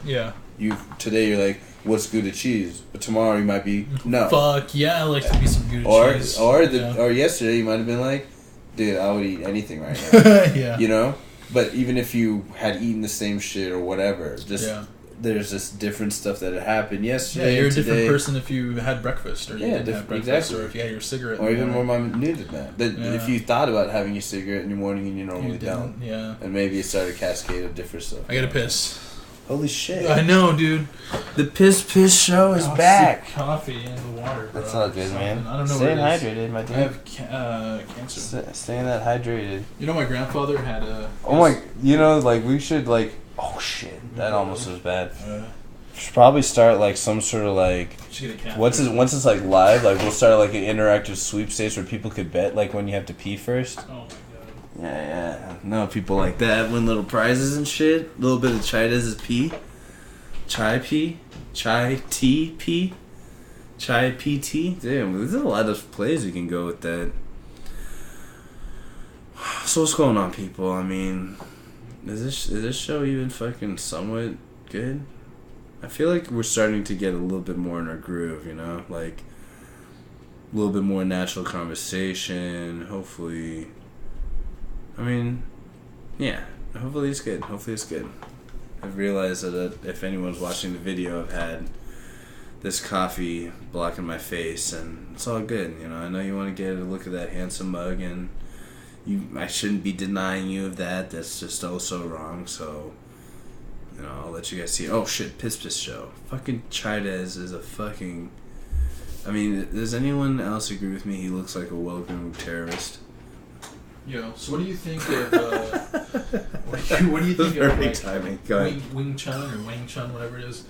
today you're like, what's Gouda cheese? But tomorrow you might be, no. Fuck, yeah, I like to be some Gouda cheese. Or yesterday you might have been like, dude, I would eat anything right now. You know? But even if you had eaten the same shit or whatever, just there's just different stuff that had happened yesterday. Yeah, you're a today. different person if you had breakfast or you didn't have breakfast, exactly. or if you had your cigarette. Or even more minute than that. If you thought about having your cigarette in the morning and you normally don't. Yeah. And maybe it started a cascade of different stuff. I gotta piss. Holy shit. I know, dude. The Piss Piss Pshow is back. Coffee and the water, bro. That's all good, man. I don't know Staying what it is. hydrated, my dude. I have cancer. Staying that hydrated. You know, my grandfather had a... we should, oh shit, that almost was bad. Should probably start, some sort of, once it's, live, we'll start, an interactive sweepstakes where people could bet, when you have to pee first. Oh, my God. Yeah. No, people like that win little prizes and shit. A little bit of Chaidez pee. Chai pee. Chai tea pee. Chai PT. Damn, there's a lot of plays you can go with that. So what's going on, people? I mean, is this show even fucking somewhat good? I feel like we're starting to get a little bit more in our groove, you know? A little bit more natural conversation. Hopefully... hopefully it's good. I've realized that if anyone's watching the video, I've had this coffee blocking my face, and it's all good, you know. I know you want to get a look at that handsome mug, and I shouldn't be denying you of that. That's just also wrong, so, I'll let you guys see. Oh, shit, Piss Piss Pshow. Fucking Chaidez is a fucking... does anyone else agree with me? He looks like a well-groomed terrorist. Yo, so what do you think of, what do you think of, timing. Go ahead. Wing Chun or Wing Chun, whatever it is,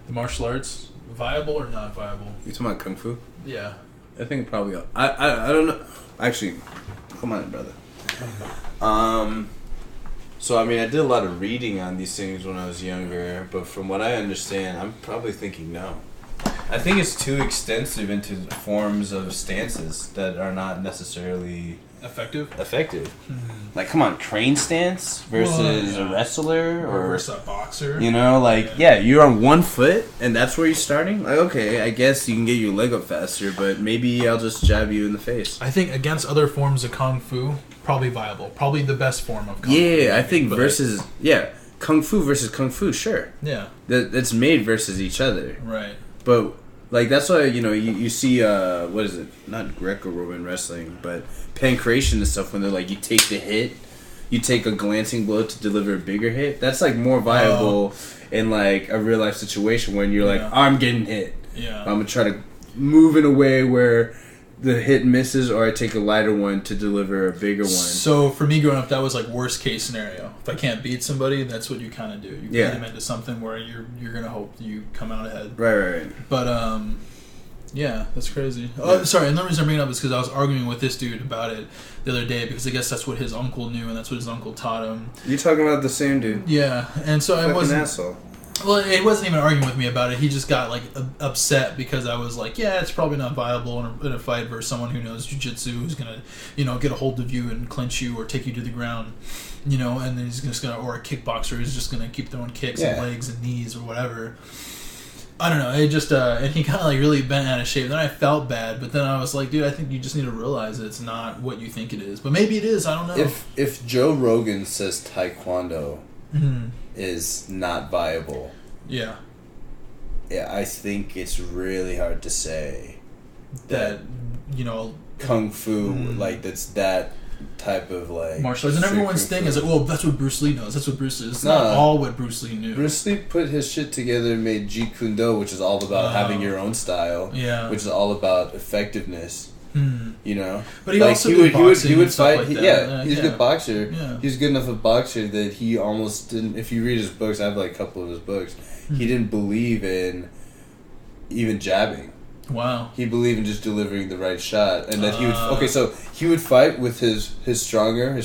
the martial arts, viable or not viable? You talking about Kung Fu? Yeah. I think probably, I don't know, actually, come on, brother. So, I did a lot of reading on these things when I was younger, but from what I understand, I'm probably thinking no. I think it's too extensive into forms of stances that are not necessarily... Effective? Mm-hmm. Come on, crane stance versus a wrestler or versus a boxer. You're on one foot and that's where you're starting. Okay, I guess you can get your leg up faster, but maybe I'll just jab you in the face. I think against other forms of kung fu, probably viable, probably the best form of kung fu. Yeah, I think kung fu versus kung fu, sure. Yeah, that's made versus each other. Right. But that's why you see what is it? Not Greco-Roman wrestling, but pancration and stuff when they're you take the hit, you take a glancing blow to deliver a bigger hit. That's more viable in a real life situation when you're I'm getting hit. Yeah. I'm gonna try to move in a way where the hit misses, or I take a lighter one to deliver a bigger one. So for me growing up, that was worst case scenario. If I can't beat somebody, that's what you kind of do. You beat them into something where you're gonna hope you come out ahead. Right. But yeah, that's crazy. Oh, sorry. And the reason I'm bringing it up is because I was arguing with this dude about it the other day because I guess that's what his uncle knew and that's what his uncle taught him. You talking about the same dude? Yeah, and so I wasn't. Asshole. Well, he wasn't even arguing with me about it. He just got upset because I was yeah, it's probably not viable in a fight versus someone who knows jiu-jitsu, who's gonna, get a hold of you and clinch you or take you to the ground, and then he's just gonna, or a kickboxer who's just gonna keep throwing kicks and legs and knees or whatever. I don't know. It just and he kind of really bent out of shape. Then I felt bad, but then I was like, dude, I think you just need to realize it's not what you think it is. But maybe it is. I don't know. If Joe Rogan says Taekwondo is not viable, yeah, I think it's really hard to say that Kung Fu that's that type of martial arts. And everyone's thing is well, that's what Bruce Lee knows. That's what Bruce Lee. It's not all what Bruce Lee knew. Bruce Lee put his shit together and made Jeet Kune Do, which is all about having your own style. Yeah. Which is all about effectiveness. But he also he would fight. He's a good boxer. Yeah. He's good enough a boxer that he almost didn't. If you read his books, I have a couple of his books. He didn't believe in even jabbing. Wow. He believed in just delivering the right shot, and that he would. So he would fight with his his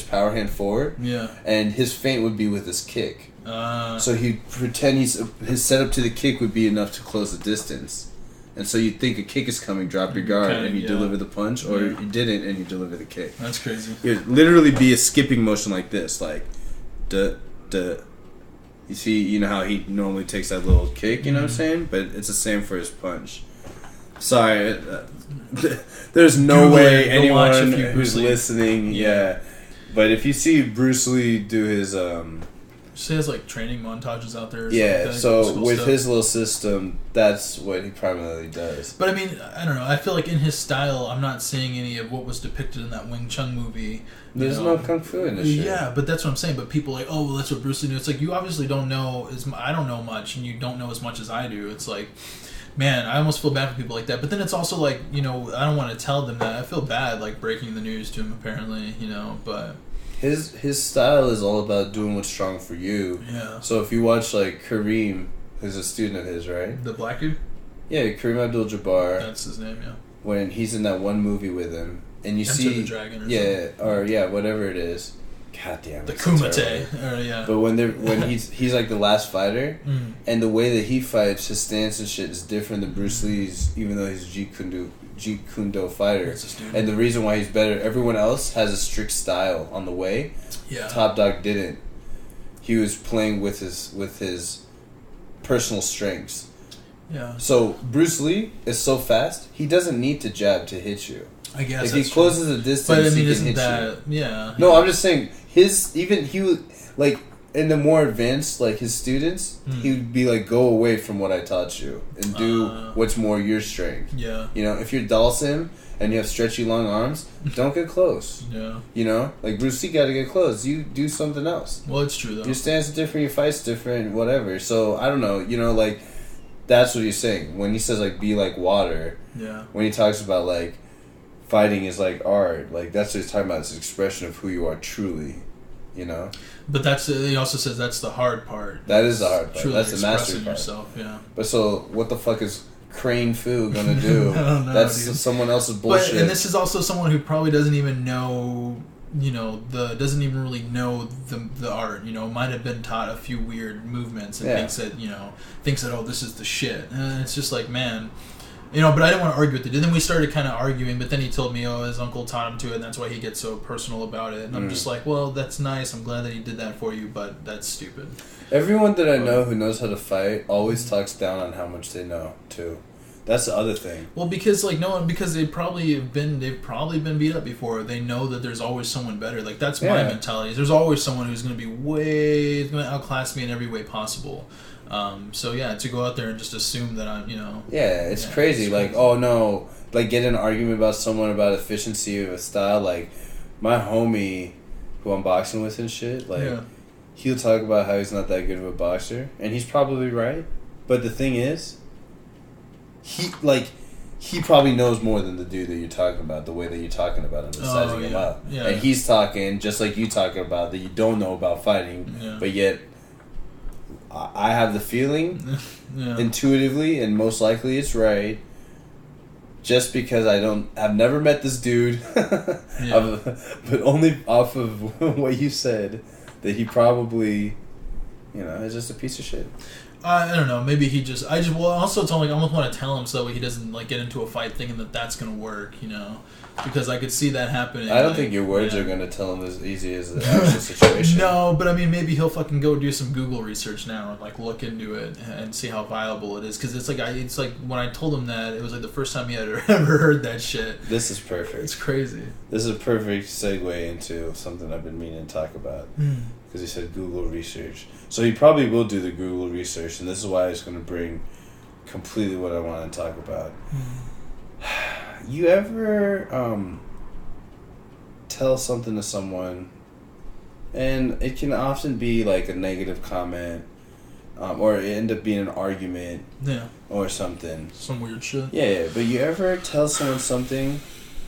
power hand forward. Yeah. And his feint would be with his kick. So he'd pretend his setup to the kick would be enough to close the distance, and so you'd think a kick is coming, drop your guard, and you deliver the punch, or you didn't, and you deliver the kick. That's crazy. It would literally be a skipping motion like this, duh. You see, how he normally takes that little kick, you know what I'm saying? But it's the same for his punch. Sorry, there's no way anyone who's listening, but if you see Bruce Lee do his She has like training montages out there. Or Yeah, like so cool with stuff. his little system, that's what he primarily does. But I mean, I don't know. I feel like in his style, I'm not seeing any of what was depicted in that Wing Chun movie. There's no kung fu in this shit. Yeah, but that's what I'm saying. But people are like, oh, well, that's what Bruce Lee knew. It's like, you obviously don't know I don't know much, and you don't know as much as I do. It's like, man, I almost feel bad for people like that. But then it's also like, I don't want to tell them that. I feel bad, like, breaking the news to him, apparently, but... His style is all about doing what's strong for you. Yeah. So if you watch, like, Kareem, who's a student of his, right? The black dude? Yeah, Kareem Abdul-Jabbar. That's his name, yeah. When he's in that one movie with him, and you Enter see... the Dragon or something. Whatever it is. God damn it. The Kumite. Yeah. But when he's like the last fighter, and the way that he fights, his stance and shit is different than Bruce Lee's, even though he's a Jeet Kune Do fighter. And the reason why he's better, everyone else has a strict style on the way. Yeah. Top Dog didn't. He was playing with his personal strengths. Yeah. So Bruce Lee is so fast, he doesn't need to jab to hit you. I guess if he closes the distance, but I mean, he can hit you. Yeah. No, I'm just saying he was like in the more advanced, like his students, he would be like, go away from what I taught you and do what's more your strength. Yeah. If you're Dalsim and you have stretchy long arms, don't get close. Yeah. Like Bruce Lee got to get close. You do something else. Well, it's true though. Your stance is different. Your fight's different. Whatever. So I don't know. Like that's what he's saying when he says like be like water. Yeah. When he talks about like fighting is like art, like that's what he's talking about. It's an expression of who you are truly. But he also says that's the hard part. That is the hard part. Truly That's the mastery part. Yourself, yeah. But so, what the fuck is Crane Fu gonna do? I don't know, That's dude. someone else's bullshit. And this is also someone who probably doesn't even know, doesn't even really know the art. Might have been taught a few weird movements and thinks that oh, this is the shit. And it's just like, man. But I didn't want to argue with it. And then we started kind of arguing, but then he told me, his uncle taught him to it, and that's why he gets so personal about it. And I'm just like, well, that's nice. I'm glad that he did that for you, but that's stupid. Everyone that I know who knows how to fight always talks down on how much they know, too. That's the other thing. Well, because because they've probably been beat up before. They know that there's always someone better. Like that's my mentality. There's always someone who's going to outclass me in every way possible. So yeah, to go out there and just assume that I'm, Yeah, it's crazy. It's like, oh no, like get in an argument about someone about efficiency of a style. Like my homie, who I'm boxing with and shit. Like he'll talk about how he's not that good of a boxer, and he's probably right. But the thing is, he probably knows more than the dude that you're talking about. The way that you're talking about him, sizing him up, and he's talking just like you talking about that you don't know about fighting, but yet. I have the feeling intuitively, and most likely it's right. Just because I've never met this dude, but only off of what you said, that he probably, is just a piece of shit. I don't know. Maybe he just. I also told him I almost want to tell him so that way he doesn't get into a fight thinking that's gonna work. Because I could see that happening. I don't think your words are going to tell him as easy as the actual situation. No, but I mean, maybe he'll fucking go do some Google research now and look into it and see how viable it is. Because it's like when I told him that, it was like the first time he had ever heard that shit. This is perfect. It's crazy. This is a perfect segue into something I've been meaning to talk about. Because he said Google research. So he probably will do the Google research, and this is why it's going to bring completely what I want to talk about. You ever tell something to someone, and it can often be like a negative comment, or it end up being an argument, or something. Some weird shit. Yeah, but you ever tell someone something,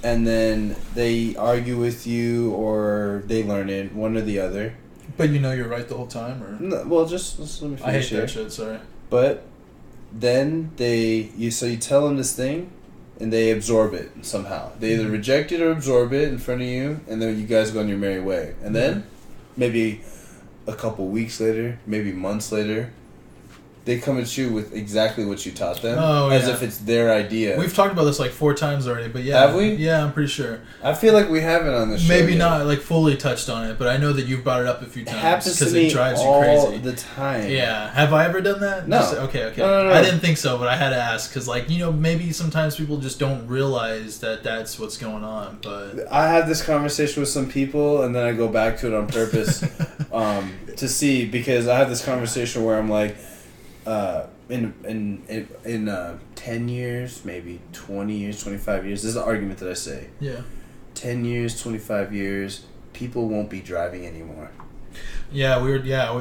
and then they argue with you, or they learn it, one or the other. But you're right the whole time, or? No, well, just let me finish. I hate that shit. Sorry. But then you tell them this thing. And they absorb it somehow. They either reject it or absorb it in front of you, and then you guys go on your merry way. And then, maybe a couple weeks later, maybe months later, they come at you with exactly what you taught them, as if it's their idea. We've talked about this like 4 times already, but yeah. Have we? Yeah, I'm pretty sure. I feel like we haven't on the show. Maybe yet. not like fully touched on it, but I know that you've brought it up a few times. It happens to because me it drives all you crazy the time. Yeah. Have I ever done that? No. Okay. No. I didn't think so, but I had to ask because, like, you know, maybe sometimes people just don't realize that that's what's going on. But I have this conversation with some people, and then I go back to it on purpose to see, because I have this conversation where I'm like, in 10 years, maybe 20 years, 25 years, this is the argument that I say. Yeah. 10 years, 25 years, people won't be driving anymore. Yeah,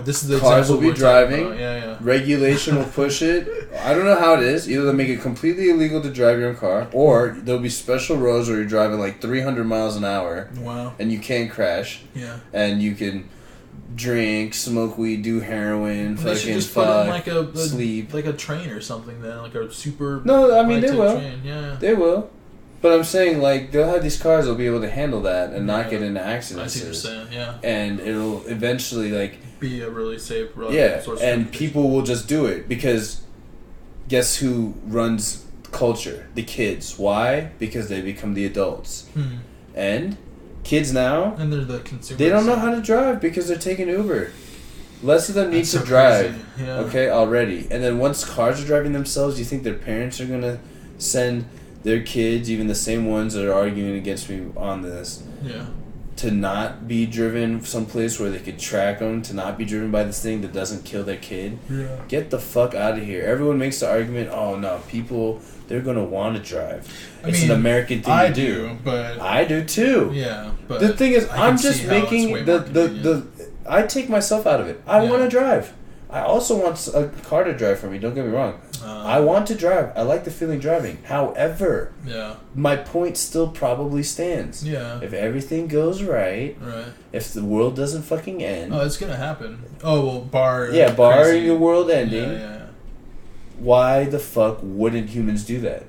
this is the cars will be driving. Yeah. Regulation will push it. I don't know how it is. Either they'll make it completely illegal to drive your own car, or there'll be special roads where you're driving like 300 miles an hour. Wow. And you can't crash. Yeah. And you can drink, smoke weed, do heroin, They should fucking just put in like sleep, like a train or something. Then like a super. No, I mean they will. Train. Yeah. They will. But I'm saying, like, they'll have these cars that'll be able to handle that and not get into accidents. I see what you're saying, yeah. And it'll eventually, like... be a really safe source and people will just do it because guess who runs culture? The kids. Why? Because they become the adults. And kids now... And they're the consumers. They don't know how to drive because they're taking Uber. Less of them need to drive, okay, already. And then once cars are driving themselves, you think their parents are going to send... their kids, even the same ones that are arguing against me on this, to not be driven someplace where they could track them, to not be driven by this thing that doesn't kill their kid. Get the fuck out of here. Everyone makes the argument, oh no, people, they're going to want to drive. It's an American thing to do. But I do too. Yeah, but the thing is, I'm just making I take myself out of it. I want to drive. I also want a car to drive for me, don't get me wrong. I want to drive. I like the feeling driving. However, my point still probably stands. If everything goes right, if the world doesn't fucking end. Oh, it's going to happen. Oh, well, barring the world ending. Why the fuck wouldn't humans do that?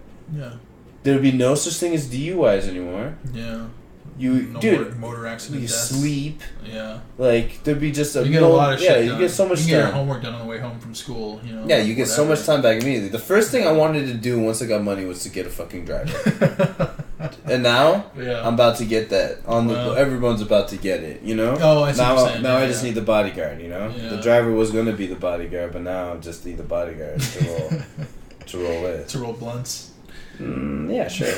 There would be no such thing as DUIs anymore. Motor accident. You deaths. Sleep. Yeah. Like there'd be just you get a lot of shit done. You get so much you time. get your homework done on the way home from school. You know. Yeah, you get so much time back immediately. The first thing I wanted to do once I got money was to get a fucking driver. And now I'm about to get that. Everyone's about to get it. You know. Oh, I see what you're saying. Now I just need the bodyguard. You know. The driver was gonna be the bodyguard, but now I just need the bodyguard to roll with. To roll blunts. Yeah, sure.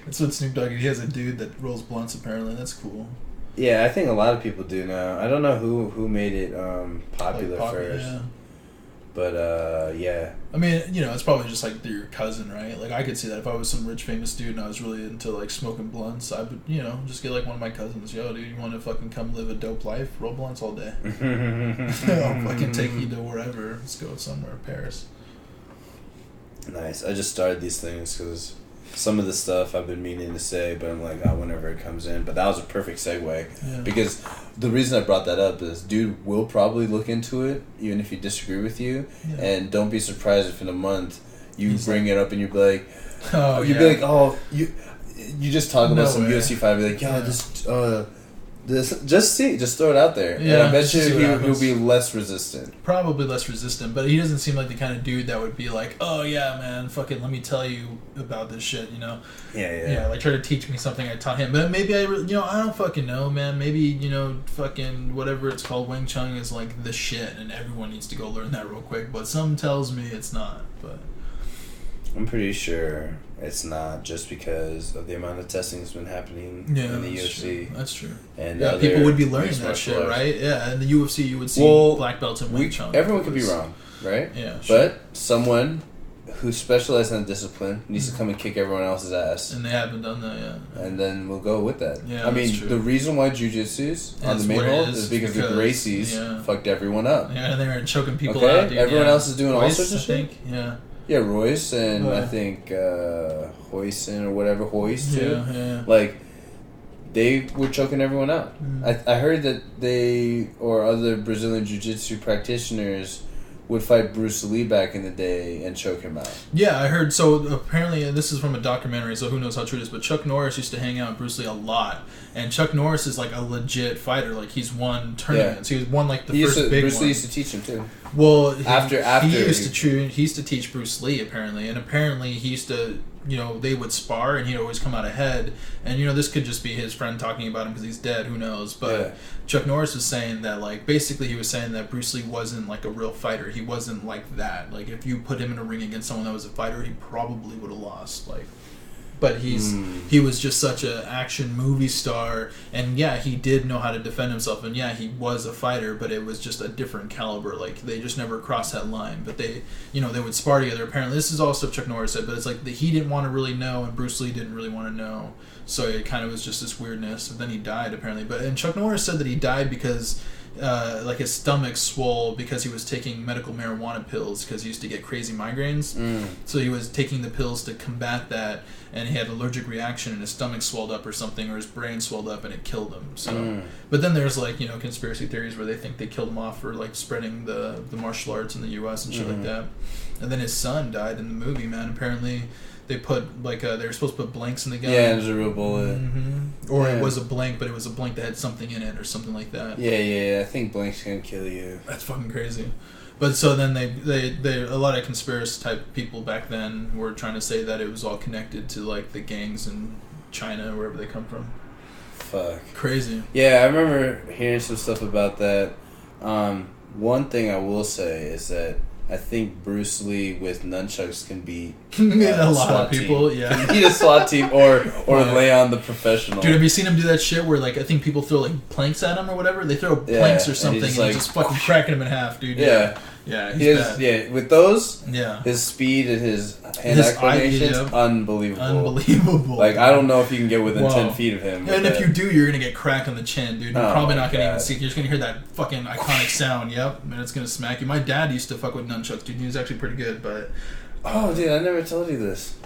That's what Snoop Dogg. He has a dude that rolls blunts. Apparently, that's cool. Yeah, I think a lot of people do now. I don't know who made it popular first, but yeah. I mean, you know, it's probably just like your cousin, right? Like I could see that if I was some rich famous dude and I was really into like smoking blunts, I would, you know, just get like one of my cousins. Yo, dude, you want to fucking come live a dope life? Roll blunts all day. I'll fucking take you to wherever. Let's go somewhere, Paris. Nice. I just started these things because some of the stuff I've been meaning to say, but I'm like, whenever it comes in. But that was a perfect segue because the reason I brought that up is dude will probably look into it, even if he disagree with you, and don't be surprised if in a month you bring it up and you'd be like, you just talk about some UFC fight, be like, just throw it out there. And I bet you he'll be less resistant. Probably less resistant, but he doesn't seem like the kind of dude that would be like, oh yeah, man, fucking let me tell you about this shit, you know? Yeah, like try to teach me something I taught him. But maybe I don't fucking know, man. Maybe, fucking whatever it's called, Wing Chun is like the shit and everyone needs to go learn that real quick. But something tells me it's not, but... I'm pretty sure it's not, just because of the amount of testing that's been happening in the UFC. True. That's true. And people would be learning that shit, right? Yeah, in the UFC you would see black belts in Wing Chun. Everyone could be wrong, right? Yeah, sure. But someone who specializes in a discipline needs to come and kick everyone else's ass. And they haven't done that yet. And then we'll go with that. Yeah, I mean, the reason why jiu-jitsu's on the main hold is because the Gracies fucked everyone up. Yeah, and they were choking people out, dude. Everyone else is doing Royce, all sorts of shit. Yeah, Royce and I think Hoyson or whatever, Hoyce too. Yeah. Like, they were choking everyone out. I heard that they or other Brazilian jiu-jitsu practitioners would fight Bruce Lee back in the day and choke him out. Yeah, I heard. So apparently, this is from a documentary, so who knows how true it is, but Chuck Norris used to hang out with Bruce Lee a lot. And Chuck Norris is like a legit fighter. Like, he's won tournaments. He won like the first big one. Bruce Lee used to teach him too. Well, he used to teach Bruce Lee apparently, and apparently he used to, they would spar and he'd always come out ahead. And this could just be his friend talking about him because he's dead. Who knows? But Chuck Norris was saying that basically he was saying that Bruce Lee wasn't a real fighter. He wasn't like that. If you put him in a ring against someone that was a fighter, he probably would have lost. But he was just such an action movie star, and he did know how to defend himself, and he was a fighter, but it was just a different caliber. They just never crossed that line. But they would spar together. Apparently, this is all stuff Chuck Norris said, but it's he didn't want to really know, and Bruce Lee didn't really want to know. So it kind of was just this weirdness. And then he died apparently. And Chuck Norris said that he died because his stomach swole because he was taking medical marijuana pills because he used to get crazy migraines. So he was taking the pills to combat that, and he had an allergic reaction and his stomach swelled up or something, or his brain swelled up, and it killed him. So but then there's conspiracy theories where they think they killed him off for spreading the martial arts in the US and shit like that. And then his son died in the movie, man. Apparently they put they were supposed to put blanks in the gun. Yeah, it was a real bullet. Or it was a blank, but it was a blank that had something in it or something like that. Yeah. I think blanks can kill you. That's fucking crazy. But so then they a lot of conspiracy type people back then were trying to say that it was all connected to the gangs in China, wherever they come from. Fuck. Crazy. Yeah, I remember hearing some stuff about that. One thing I will say is that I think Bruce Lee with nunchucks can beat a lot of people. Team. Yeah, can beat a SWAT team or lay on the professional. Dude, have you seen him do that shit where I think people throw planks at him or whatever? They throw planks or something and he's just fucking cracking him in half, dude. Yeah, he's bad. Yeah, with those, yeah, his speed and his hand coordination's unbelievable. I don't know if you can get within 10 feet of him. And if you do, you're gonna get cracked on the chin, dude. You're probably not gonna even see. You're just gonna hear that fucking iconic sound. Yep, and it's gonna smack you. My dad used to fuck with nunchucks, dude. He was actually pretty good, but. Oh, dude, I never told you this.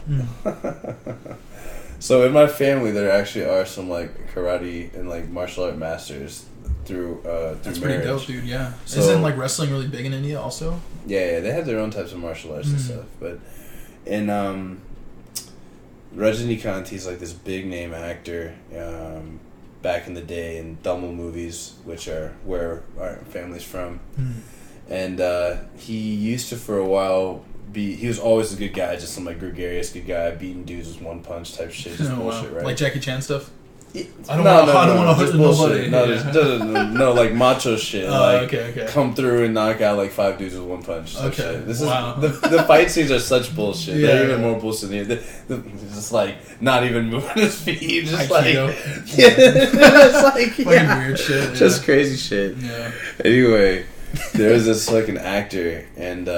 So in my family, there actually are some karate and martial art masters. Through That's marriage. Pretty dope, dude. Yeah. So, isn't wrestling really big in India also? Yeah, they have their own types of martial arts and stuff. But in Rajinikanth, he's this big name actor back in the day in Tamil movies, which are where our family's from. And he used to for a while he was always a good guy, just some gregarious good guy, beating dudes with one punch type shit, just bullshit, right? Like Jackie Chan stuff. I don't want to hurt nobody. No, macho shit. Okay. Come through and knock out 5 dudes with one punch. Okay. Shit. This is the fight scenes are such bullshit. Yeah, they're even more bullshit than it's just not even moving his feet. Just it's fucking weird shit. Just crazy shit. Yeah. Anyway, there was this fucking actor, and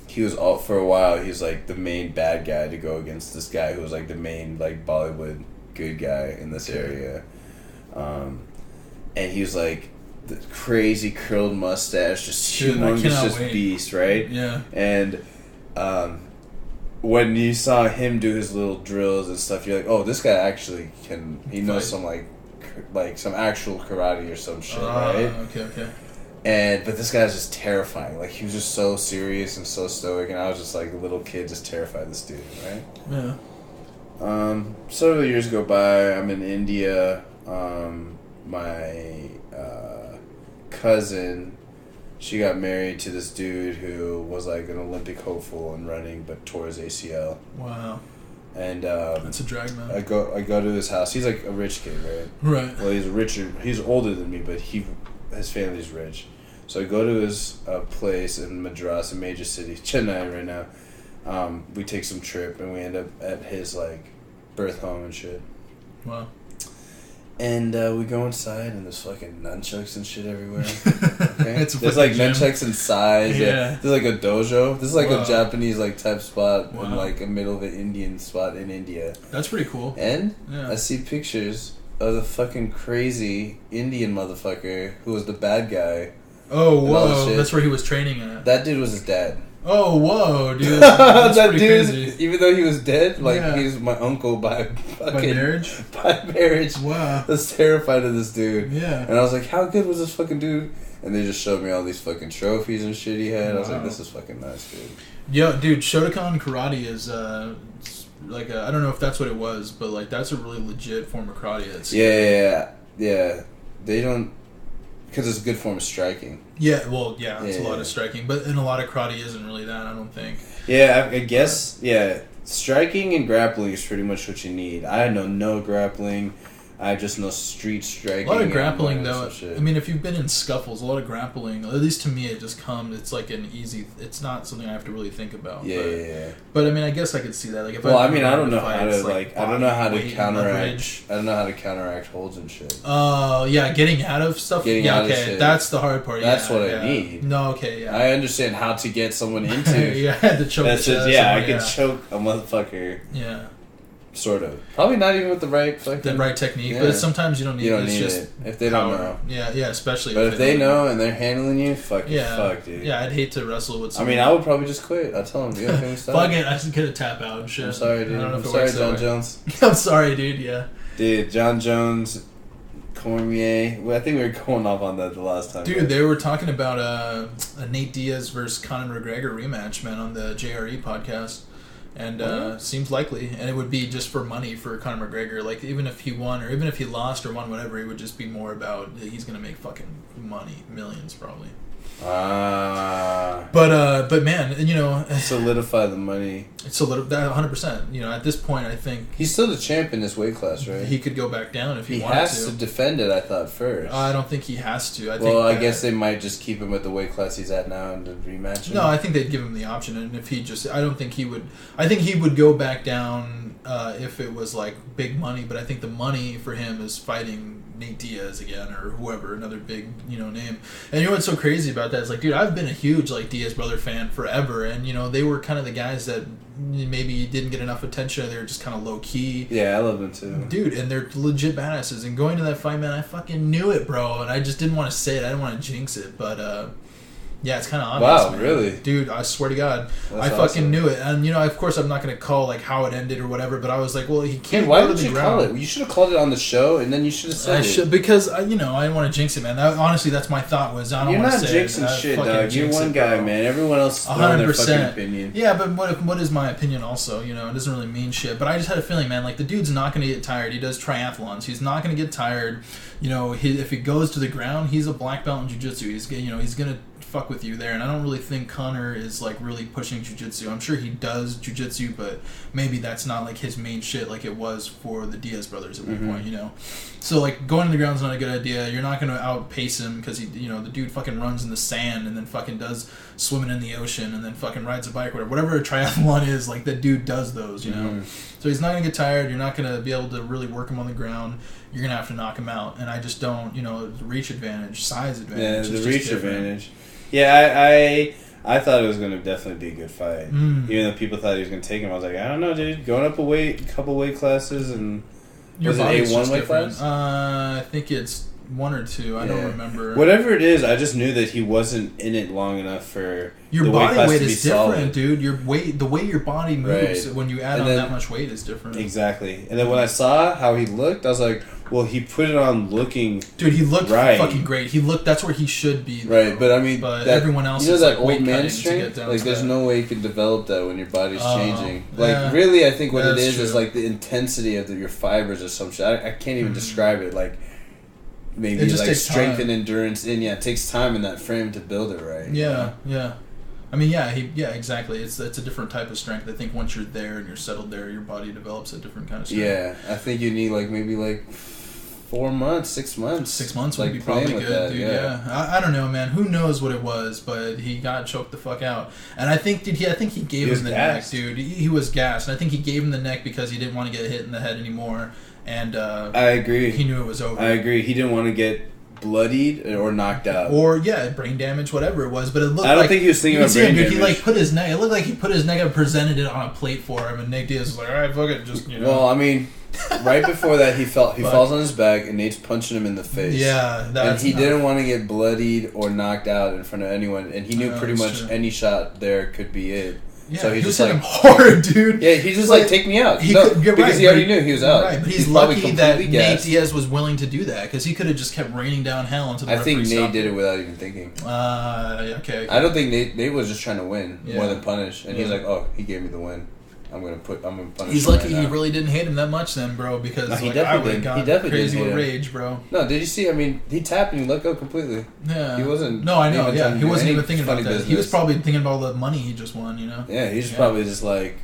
he was for a while. He was the main bad guy to go against this guy who was the main Bollywood good guy in this area, and he was the crazy curled mustache, just humongous, just beast, right? Yeah. And when you saw him do his little drills and stuff, you're oh, this guy actually can. He knows some some actual karate or some shit, right? Okay. But this guy's just terrifying. He was just so serious and so stoic, and I was just a little kid, just terrified of this dude, right? Yeah. Several years go by. I'm in India. My cousin, she got married to this dude who was an Olympic hopeful in running, but tore his ACL. Wow. And that's a drag, man. I go to his house. He's a rich kid, right? Right. Well, he's older than me, but his family's rich. So I go to his place in Madras, a major city, Chennai right now. We take some trip and we end up at his birth home and shit. Wow. And we go inside and there's fucking nunchucks and shit everywhere. Okay? It's there's nunchucks inside. Yeah. There's a dojo. This is a Japanese type spot in a middle of an Indian spot in India. That's pretty cool. And I see pictures of the fucking crazy Indian motherfucker who was the bad guy. Oh, whoa. That's where he was training at. That dude was his dad. Oh, whoa, dude. That's that dude, crazy. Even though he was dead, he was my uncle by marriage? By marriage. Wow. I was terrified of this dude. Yeah. And I was how good was this fucking dude? And they just showed me all these fucking trophies and shit he had. Wow. I was this is fucking nice, dude. Yo, dude, Shotokan karate is, I don't know if that's what it was, but, that's a really legit form of karate. Yeah. They don't... Because it's a good form of striking. Yeah, well, yeah, it's a lot Yeah. of striking, but in a lot of karate isn't really that. I don't think. Yeah, I guess. Yeah, striking and grappling is pretty much what you need. I know no grappling. I just know street striking. A lot of and grappling, some though. shit. I mean, if you've been in scuffles, a lot of grappling. At least to me, it just comes. It's like an easy. It's not something I have to really think about. Yeah, but, yeah. But I mean, I guess I could see that. Like, if Well, I don't know fight, how it's to I don't know how to weight and counteract. leverage. I don't know how to counteract holds and shit. Yeah, getting out of stuff. Getting yeah, out of okay, shit. that's the hard part. That's yeah, what I yeah. need. No, okay, yeah. I understand how to get someone into. yeah, the choke. That's the just chest, yeah. I and, could choke a motherfucker. Yeah. Sort of. Probably not even with the right fucking... The right technique, Yeah. but sometimes you don't need. You don't it's need just it. If they don't power. know. Yeah, especially. But if they don't know and they're handling you, fuck, dude. Yeah, I'd hate to wrestle with I someone. mean, I would probably just quit. I'd tell them, you gotta finish Fuck it, I just get a tap out and shit. I'm sorry, dude. I don't know I'm if it sorry, works that John way. Jones. I'm sorry, dude. Yeah. Dude, John Jones, Cormier. Well, I think we were going off on that the last time. Dude, right? they were talking about a Nate Diaz versus Conor McGregor rematch, man, on the JRE podcast. And seems likely. And it would be just for money for Conor McGregor. Like, even if he won, or even if he lost or won, whatever, it would just be more about he's going to make fucking money. Millions, probably. But man, you know... Solidify the money. It's a little... 100%. You know, at this point, I think... He's still the champ in this weight class, right? He could go back down if he He wanted has to defend it, I thought, first. I don't think he has to. I guess they might just keep him at the weight class he's at now and then rematch him. No, I think they'd give him the option, and if he just... I don't think he would... I think he would go back down if it was, like, big money, but I think the money for him is fighting Nate Diaz again, or whoever, another big, you know, name. And you know what's so crazy about that is, like, dude, I've been a huge, like, Diaz brother fan forever, and, you know, they were kind of the guys that maybe didn't get enough attention. They were just kind of low-key. Yeah, I love them too. Dude, and they're legit badasses. And going to that fight, man, I fucking knew it, bro. And I just didn't want to say it. I didn't want to jinx it. But, yeah, it's kind of obvious, Wow, man. really? Dude, I swear to God. That's I fucking awesome. knew it. And, you know, of course, I'm not going to call, like, how it ended or whatever. But I was like, well, he can't Dude, why go to did the you ground. call it? You should have called it on the show, and then you should have said I it. should, because, you know, I didn't want to jinx it, man. Honestly, that's my thought was, I don't You're want not to say it. jinxing I shit, fucking dog. You're jinx one it, guy, bro. man. Everyone else is throwing their fucking opinion. Yeah, but what is my opinion also? You know, it doesn't really mean shit. But I just had a feeling, man, like, the dude's not going to get tired. He does triathlons. He's not going to get tired. You know, if he goes to the ground, he's a black belt in jiu-jitsu. He's going to fuck with you there. And I don't really think Conor is, like, really pushing jiu-jitsu. I'm sure he does jiu-jitsu, but maybe that's not, like, his main shit like it was for the Diaz brothers at one point, you know? So, like, going to the ground's not a good idea. You're not going to outpace him because, you know, the dude fucking runs in the sand and then fucking does swimming in the ocean and then fucking rides a bike or whatever a triathlon is. Like, that dude does those, you know? So he's not going to get tired. You're not going to be able to really work him on the ground. You're going to have to knock him out. And I just don't, you know, reach advantage, size advantage. Yeah, it's the just reach different. advantage. Yeah, I thought it was going to definitely be a good fight. Even though people thought he was going to take him, I was like, I don't know, dude. Going up a couple weight classes, and Your was it body's A1 just weight different. class? I think it's 1 or 2. I don't remember. Whatever it is, I just knew that he wasn't in it long enough for Your the body class weight to be is different, solid. dude. The way your body moves Right. when you add And on then- that much weight is different. Exactly. And then when I saw how he looked, I was like, well, he put it on looking Dude, he looked right. fucking great. That's where he should be. Though. right. But I mean, but that, everyone else you know is that like weight old man cutting to strength. get down Like, to there's that. no way you can develop that when your body's changing. Like, yeah. really, I think what it That's is true. like the intensity of your fibers or some shit. I can't even describe it. Like, maybe It just like takes strength time. and endurance. And yeah, it takes time in that frame to build it right. Yeah, yeah. I mean, yeah, exactly. It's a different type of strength. I think once you're there and you're settled there, your body develops a different kind of strength. Yeah, I think you need maybe 4 months, 6 months. 6 months like, would be playing probably with good, that, dude. Yeah, I don't know, man. Who knows what it was, but he got choked the fuck out. And I think, dude, I think he gave him the gassed. neck, dude. He was gassed, and I think he gave him the neck because he didn't want to get hit in the head anymore. And I agree. he knew it was over. I agree. He didn't want to get bloodied or knocked out. Or brain damage, whatever it was. But it looked. I don't like, think he was thinking you about can see him, brain dude. He damage. put his neck. It looked like he put his neck and presented it on a plate for him, and Nick Diaz was like, "All right, fuck it, just you know." Well, I mean, right before that, he falls on his back, and Nate's punching him in the face. Yeah, and he didn't want to get bloodied or knocked out in front of anyone, and he knew pretty that's much true. any shot there could be it. Yeah, so he was just hitting him hard, dude. Yeah, he just Like, take me out. He No, could, you're because right, he already but- knew he was out. Right, but he's probably lucky that completely Nate gassed. Diaz was willing to do that because he could have just kept raining down hell until the I think referee Nate stopped did him. it without even thinking. Okay. I don't think Nate was just trying to win more Yeah. than punish, and he's Yeah. like, "Oh, he gave me the win." I'm gonna punish. He's him lucky right he now. really didn't hate him that much then, bro. Because No, he like, I definitely would have didn't. gone He definitely crazy didn't with hate him. rage, bro. No, did you see? I mean, he tapped and he let go completely. Yeah, He wasn't. No, I know. even Yeah, trying to he do wasn't any even thinking about funny that. business. He was probably thinking about all the money he just won. You know. Yeah, he's probably just like,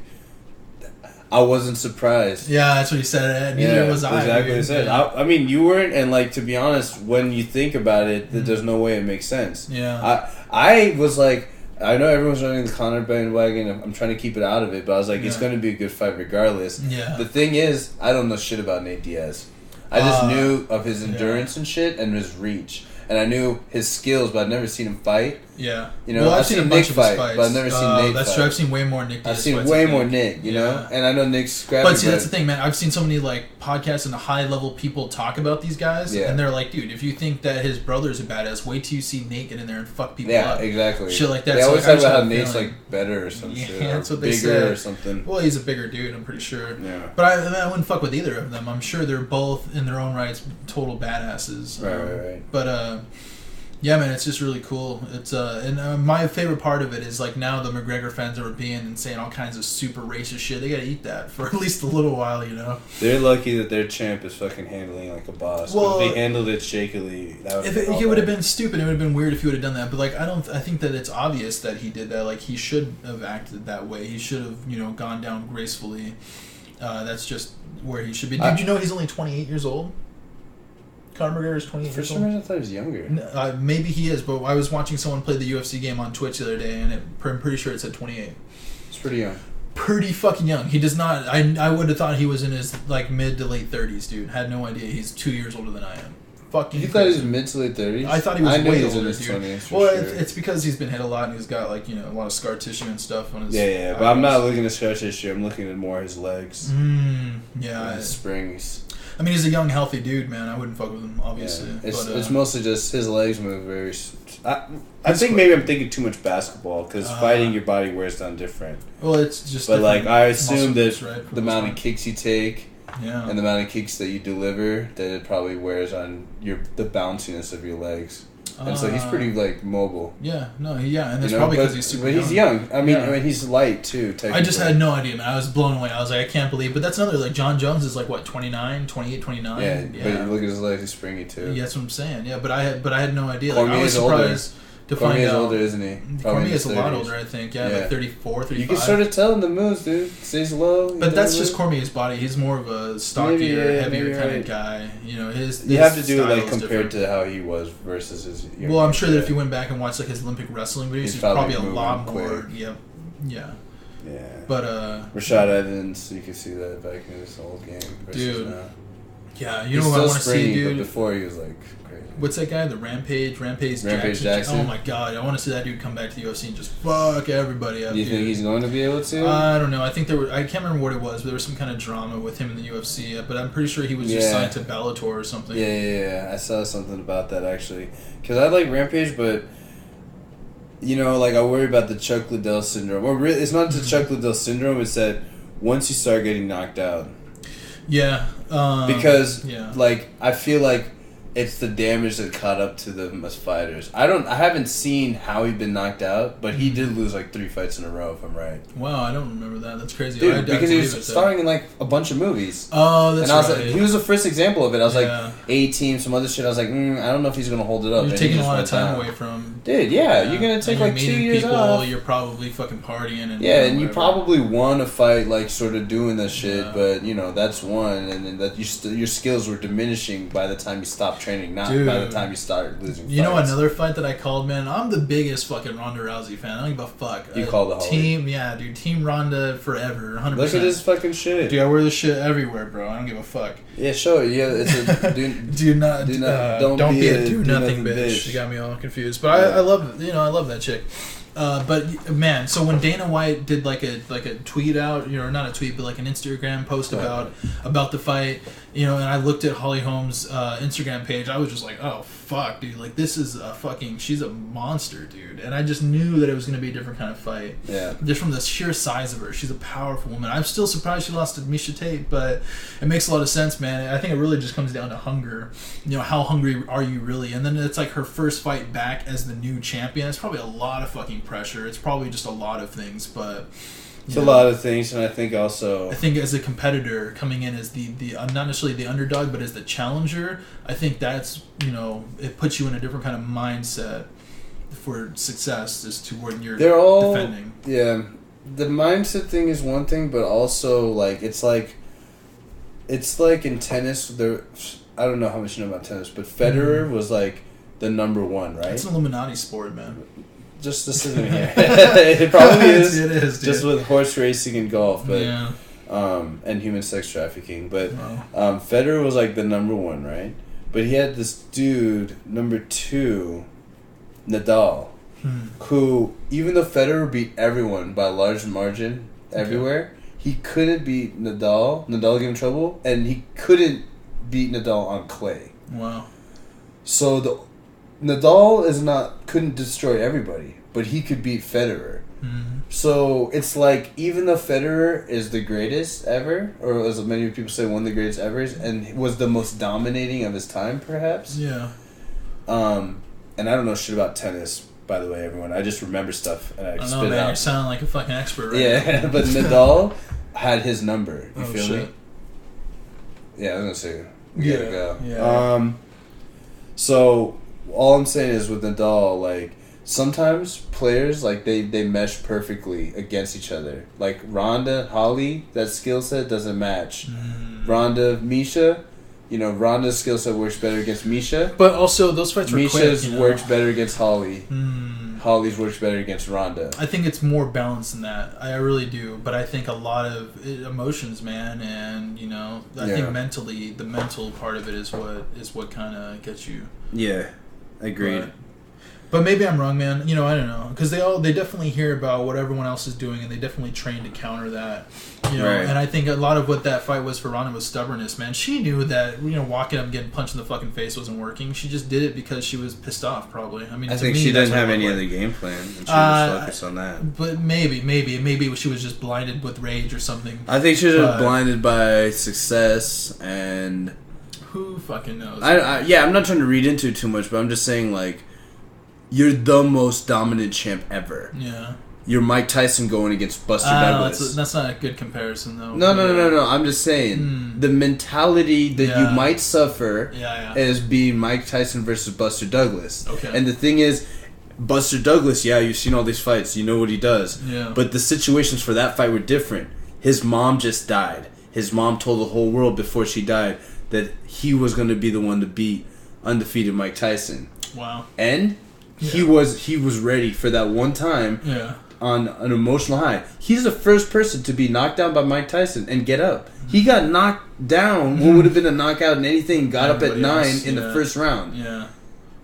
I wasn't surprised. Yeah, that's what he said. Neither was I. Exactly what he dude. said. Yeah. I mean, you weren't, and like to be honest, when you think about it, there's no way it makes sense. Yeah. I was like, I know everyone's running the Conor bandwagon. I'm trying to keep it out of it, but I was like, it's Yeah. going to be a good fight regardless. Yeah. The thing is, I don't know shit about Nate Diaz. I just knew of his endurance and shit and his reach. And I knew his skills, but I'd never seen him fight. Yeah. You know, well, I've seen a Nick bunch of his fight, fights. but I've never seen Nate That's fight. true. I've seen way more Nick. I've Diaz seen fights, way I think. more Nick, you know? And I know Nick's scrappy. But see, that's the thing, man. I've seen so many like podcasts and high level people talk about these guys, and they're like, "Dude, if you think that his brother's a badass, wait till you see Nate get in there and fuck people up." Yeah, exactly. Shit like that. They So, always like, I talk just about have how a Nate's feeling- like better or some shit. that's Or what they bigger said. or something. Well, he's a bigger dude, I'm pretty sure. Yeah. But I wouldn't fuck with either of them. I'm sure they're both in their own rights total badasses. Right. But yeah, man, it's just really cool. It's my favorite part of it is like now the McGregor fans are being and saying all kinds of super racist shit. They gotta eat that for at least a little while, you know. They're lucky that their champ is fucking handling like a boss. Well, if they handled it shakily, that would. If it would have been stupid, it would have been weird if he would have done that. But like, I think that it's obvious that he did that. Like, he should have acted that way. He should have, gone down gracefully. That's just where he should be. Did you know he's only 28 years old? Conor McGregor is 28 For years some old. reason, I thought he was younger. Maybe he is, but I was watching someone play the UFC game on Twitch the other day, and I'm pretty sure it said 28. He's pretty young. Pretty fucking young. He does not. I would have thought he was in his like mid to late 30s, dude. Had no idea. He's 2 years older than I am. Fucking. You thought he was mid to late 30s? I thought he was knew way he was older, in his dude. 20s. Well, For sure. it's because he's been hit a lot and he's got like a lot of scar tissue and stuff on his. Yeah, but I'm not looking at scar tissue. I'm looking at more his legs. Yeah. And his springs. I mean, he's a young, healthy dude, man. I wouldn't fuck with him, obviously. Yeah. But, it's mostly just his legs move very. I think maybe I'm thinking too much basketball because fighting your body wears down different. Well, it's just. But like I assume that muscles, right, the amount of kicks you take. Yeah. And the amount of kicks that you deliver, that it probably wears on the bounciness of your legs. And so he's pretty like mobile. Yeah, and that's probably because he's super young. But he's young. I mean, he's light too. Technically. I just had no idea, man. I was blown away. I was like, I can't believe. But that's another like John Jones is like what 29, 28, 29. Yeah. But look at his legs; he's springy too. Yeah, that's what I'm saying. Yeah, but I had no idea. Cormier's I was surprised to find Cormier's out. older, isn't he? Cormier's a lot older, I think. Yeah, like 34, 35. You can sort of tell in the moves, dude. Stays low. But that's just Cormier's body. He's more of a stockier, heavier kind of guy. His. You have to do it like style is compared different. to how he was versus his. Well, I'm sure that if you went back and watched like his Olympic wrestling videos, he's probably a lot more. Quick. Yep. Yeah. Yeah. But Rashad Evans, you can see that back in his old game versus dude. now. Yeah, you know what I want to see, dude. But before he was like crazy. What's that guy? The Rampage Jackson. Oh my god, I want to see that dude come back to the UFC and just fuck everybody up. Do you think he's going to be able to? I don't know. I think I can't remember what it was, but there was some kind of drama with him in the UFC. But I'm pretty sure he was just signed to Bellator or something. Yeah. I saw something about that actually. Because I like Rampage, but like I worry about the Chuck Liddell syndrome. Or really, it's not the Chuck Liddell syndrome. It's that once you start getting knocked out. Yeah. Because like I feel like it's the damage that caught up to them as fighters. I haven't seen how he'd been knocked out, but he did lose like 3 fights in a row, if I'm right. Wow, I don't remember that. That's crazy. Dude, because he was starring in like a bunch of movies. Oh, that's and I was right. like, he was the first example of it. I was like, A-Team, some other shit. I was like, I don't know if he's gonna hold it up. You're taking a lot of time away from. Dude, you're gonna take like 2 years off. You're probably fucking partying and. Yeah, and you probably won a fight like sort of doing that shit, but that's one, and then that your skills were diminishing by the time you stopped training, not by the time you started losing. You know another fight that I called, man. I'm the biggest fucking Ronda Rousey fan. I don't give a fuck. You called the Holly. Team, yeah, dude. Team Ronda forever, 100%. Look at this fucking shit. Dude, I wear this shit everywhere, bro. I don't give a fuck. Yeah, show it. Yeah, it's a don't be a do nothing bitch. You got me all confused, but I love I love that chick. But man, so when Dana White did like a tweet out, not a tweet, but like an Instagram post about the fight, and I looked at Holly Holm's Instagram page, I was just like, oh fuck, dude, like this is she's a monster, dude, and I just knew that it was gonna be a different kind of fight. Yeah. Just from the sheer size of her, she's a powerful woman. I'm still surprised she lost to Miesha Tate, but it makes a lot of sense, man. I think it really just comes down to hunger. How hungry are you really? And then it's like her first fight back as the new champion. It's probably a lot of fucking pressure. It's probably just a lot of things, but It's a lot of things, and I think also... I think as a competitor coming in as the not necessarily the underdog, but as the challenger, I think that's, it puts you in a different kind of mindset for success as to when you're defending. Yeah. The mindset thing is one thing, but also, like, it's like in tennis, I don't know how much you know about tennis, but Federer was, like, the number one, right? It's an Illuminati sport, man. Just listen here. It probably is. It is, dude. Just with horse racing and golf, but yeah. And human sex trafficking. But Federer was like the number one, right? But he had this dude, number 2, Nadal, who, even though Federer beat everyone by a large margin everywhere, he couldn't beat Nadal. Nadal gave him trouble, and he couldn't beat Nadal on clay. Wow. So Nadal couldn't destroy everybody, but he could beat Federer. Mm-hmm. So it's like, even though Federer is the greatest ever, or as many people say, one of the greatest ever, and was the most dominating of his time, perhaps. Yeah. And I don't know shit about tennis, by the way, everyone. I just remember stuff and I spit it out. You're sounding like a fucking expert right now. Yeah, but Nadal had his number. You feel shit. me? Yeah, I was gonna say, we gotta go. Yeah. So all I'm saying is with Nadal, like, sometimes players, like, they mesh perfectly against each other. Like Ronda, Holly, that skill set doesn't match. Ronda, Misha, Ronda's skill set works better against Misha. But also, those fights were Misha's quick. works better against Holly. Holly's works better against Ronda. I think it's more balanced than that. I really do. But I think a lot of emotions, man, and I think mentally, the mental part of it is what kind of gets you. Yeah, agreed. But maybe I'm wrong, man. I don't know, because they definitely hear about what everyone else is doing, and they definitely train to counter that. Right. And I think a lot of what that fight was for Ronda was stubbornness, man. She knew that walking up and getting punched in the fucking face wasn't working. She just did it because she was pissed off, probably. I mean, I think she didn't have any other game plan, and she was focused on that. But maybe she was just blinded with rage or something. I think she was blinded by success, and who fucking knows? I'm not trying to read into it too much, but I'm just saying, like, you're the most dominant champ ever. Yeah. You're Mike Tyson going against Buster Douglas. That's not a good comparison, though. No. I'm just saying the mentality that you might suffer as being Mike Tyson versus Buster Douglas. Okay. And the thing is, Buster Douglas, you've seen all these fights, you know what he does. Yeah. But the situations for that fight were different. His mom just died. His mom told the whole world before she died that he was going to be the one to beat undefeated Mike Tyson. Wow. And he was ready for that one time. Yeah. On an emotional high. He's the first person to be knocked down by Mike Tyson and get up. He got knocked down, what would have been a knockout in anything, got up at 9 in the first round. Yeah.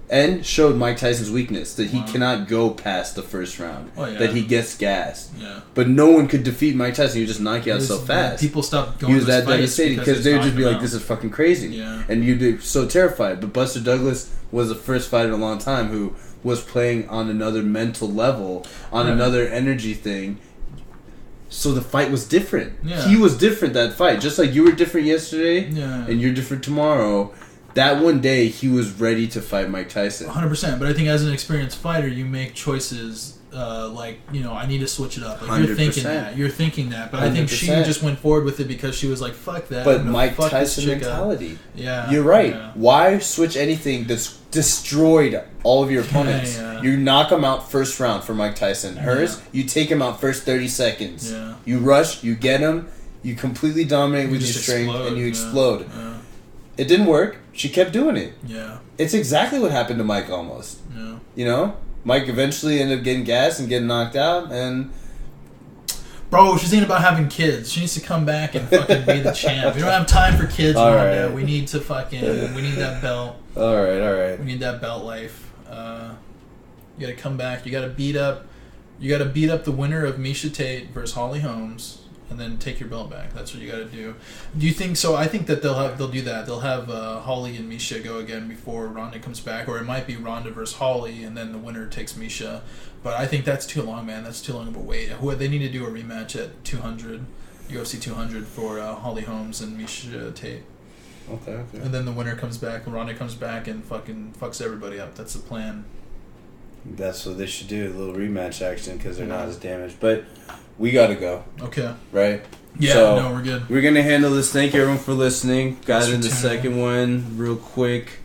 And showed Mike Tyson's weakness, that he cannot go past the first round. That he gets gassed. Yeah. But no one could defeat Mike Tyson. He would just knock you out so fast. People stopped going He was to his that devastating because they would just be like, this is fucking crazy. Yeah. And you'd be so terrified. But Buster Douglas was the first fighter in a long time who was playing on another mental level, on another energy thing. So the fight was different. Yeah. He was different that fight. Just like you were different yesterday and you're different tomorrow. That one day, he was ready to fight Mike Tyson. 100%. But I think as an experienced fighter, you make choices I need to switch it up. Like, 100%. You're thinking that. But 100%. I think she just went forward with it because she was like, fuck that. But Mike Tyson mentality. Yeah. You're right. Yeah. Why switch anything that's destroyed all of your opponents? Yeah. You knock him out first round for Mike Tyson. Hers, you take him out first 30 seconds. Yeah. You rush, you get him, you completely dominate with your strength, and you explode. Yeah. It didn't work. She kept doing it. Yeah. It's exactly what happened to Mike almost. Yeah. Mike eventually ended up getting gassed and getting knocked out, and... Bro, she's thinking about having kids. She needs to come back and fucking be the champ. We don't have time for kids, Ronda. Right. We need to we need that belt. Alright. We need that belt life. You gotta come back. You gotta beat up the winner of Misha Tate versus Holly Holmes, and then take your belt back. That's what you gotta do. Do you think so? I think that they'll do that. They'll have Holly and Misha go again before Ronda comes back, or it might be Ronda versus Holly, and then the winner takes Misha. But I think that's too long, man. That's too long of a wait. They need to do a rematch at 200, UFC 200 for Holly Holmes and Misha Tate. Okay. And then the winner comes back, and Ronda comes back and fucking fucks everybody up. That's the plan. That's what they should do. A little rematch action because they're not as damaged. But we gotta go. Okay. Right. Yeah. So, no, we're good. We're gonna handle this. Thank you everyone for listening. Got Thanks in for the tuning second one real quick.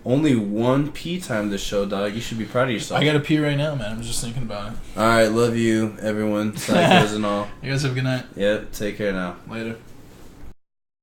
Only 1 pee time this show, dog. You should be proud of yourself. I gotta pee right now, man. I'm just thinking about it. All right, love you, everyone. Psychos and all. You guys have a good night. Yep. Take care now. Later.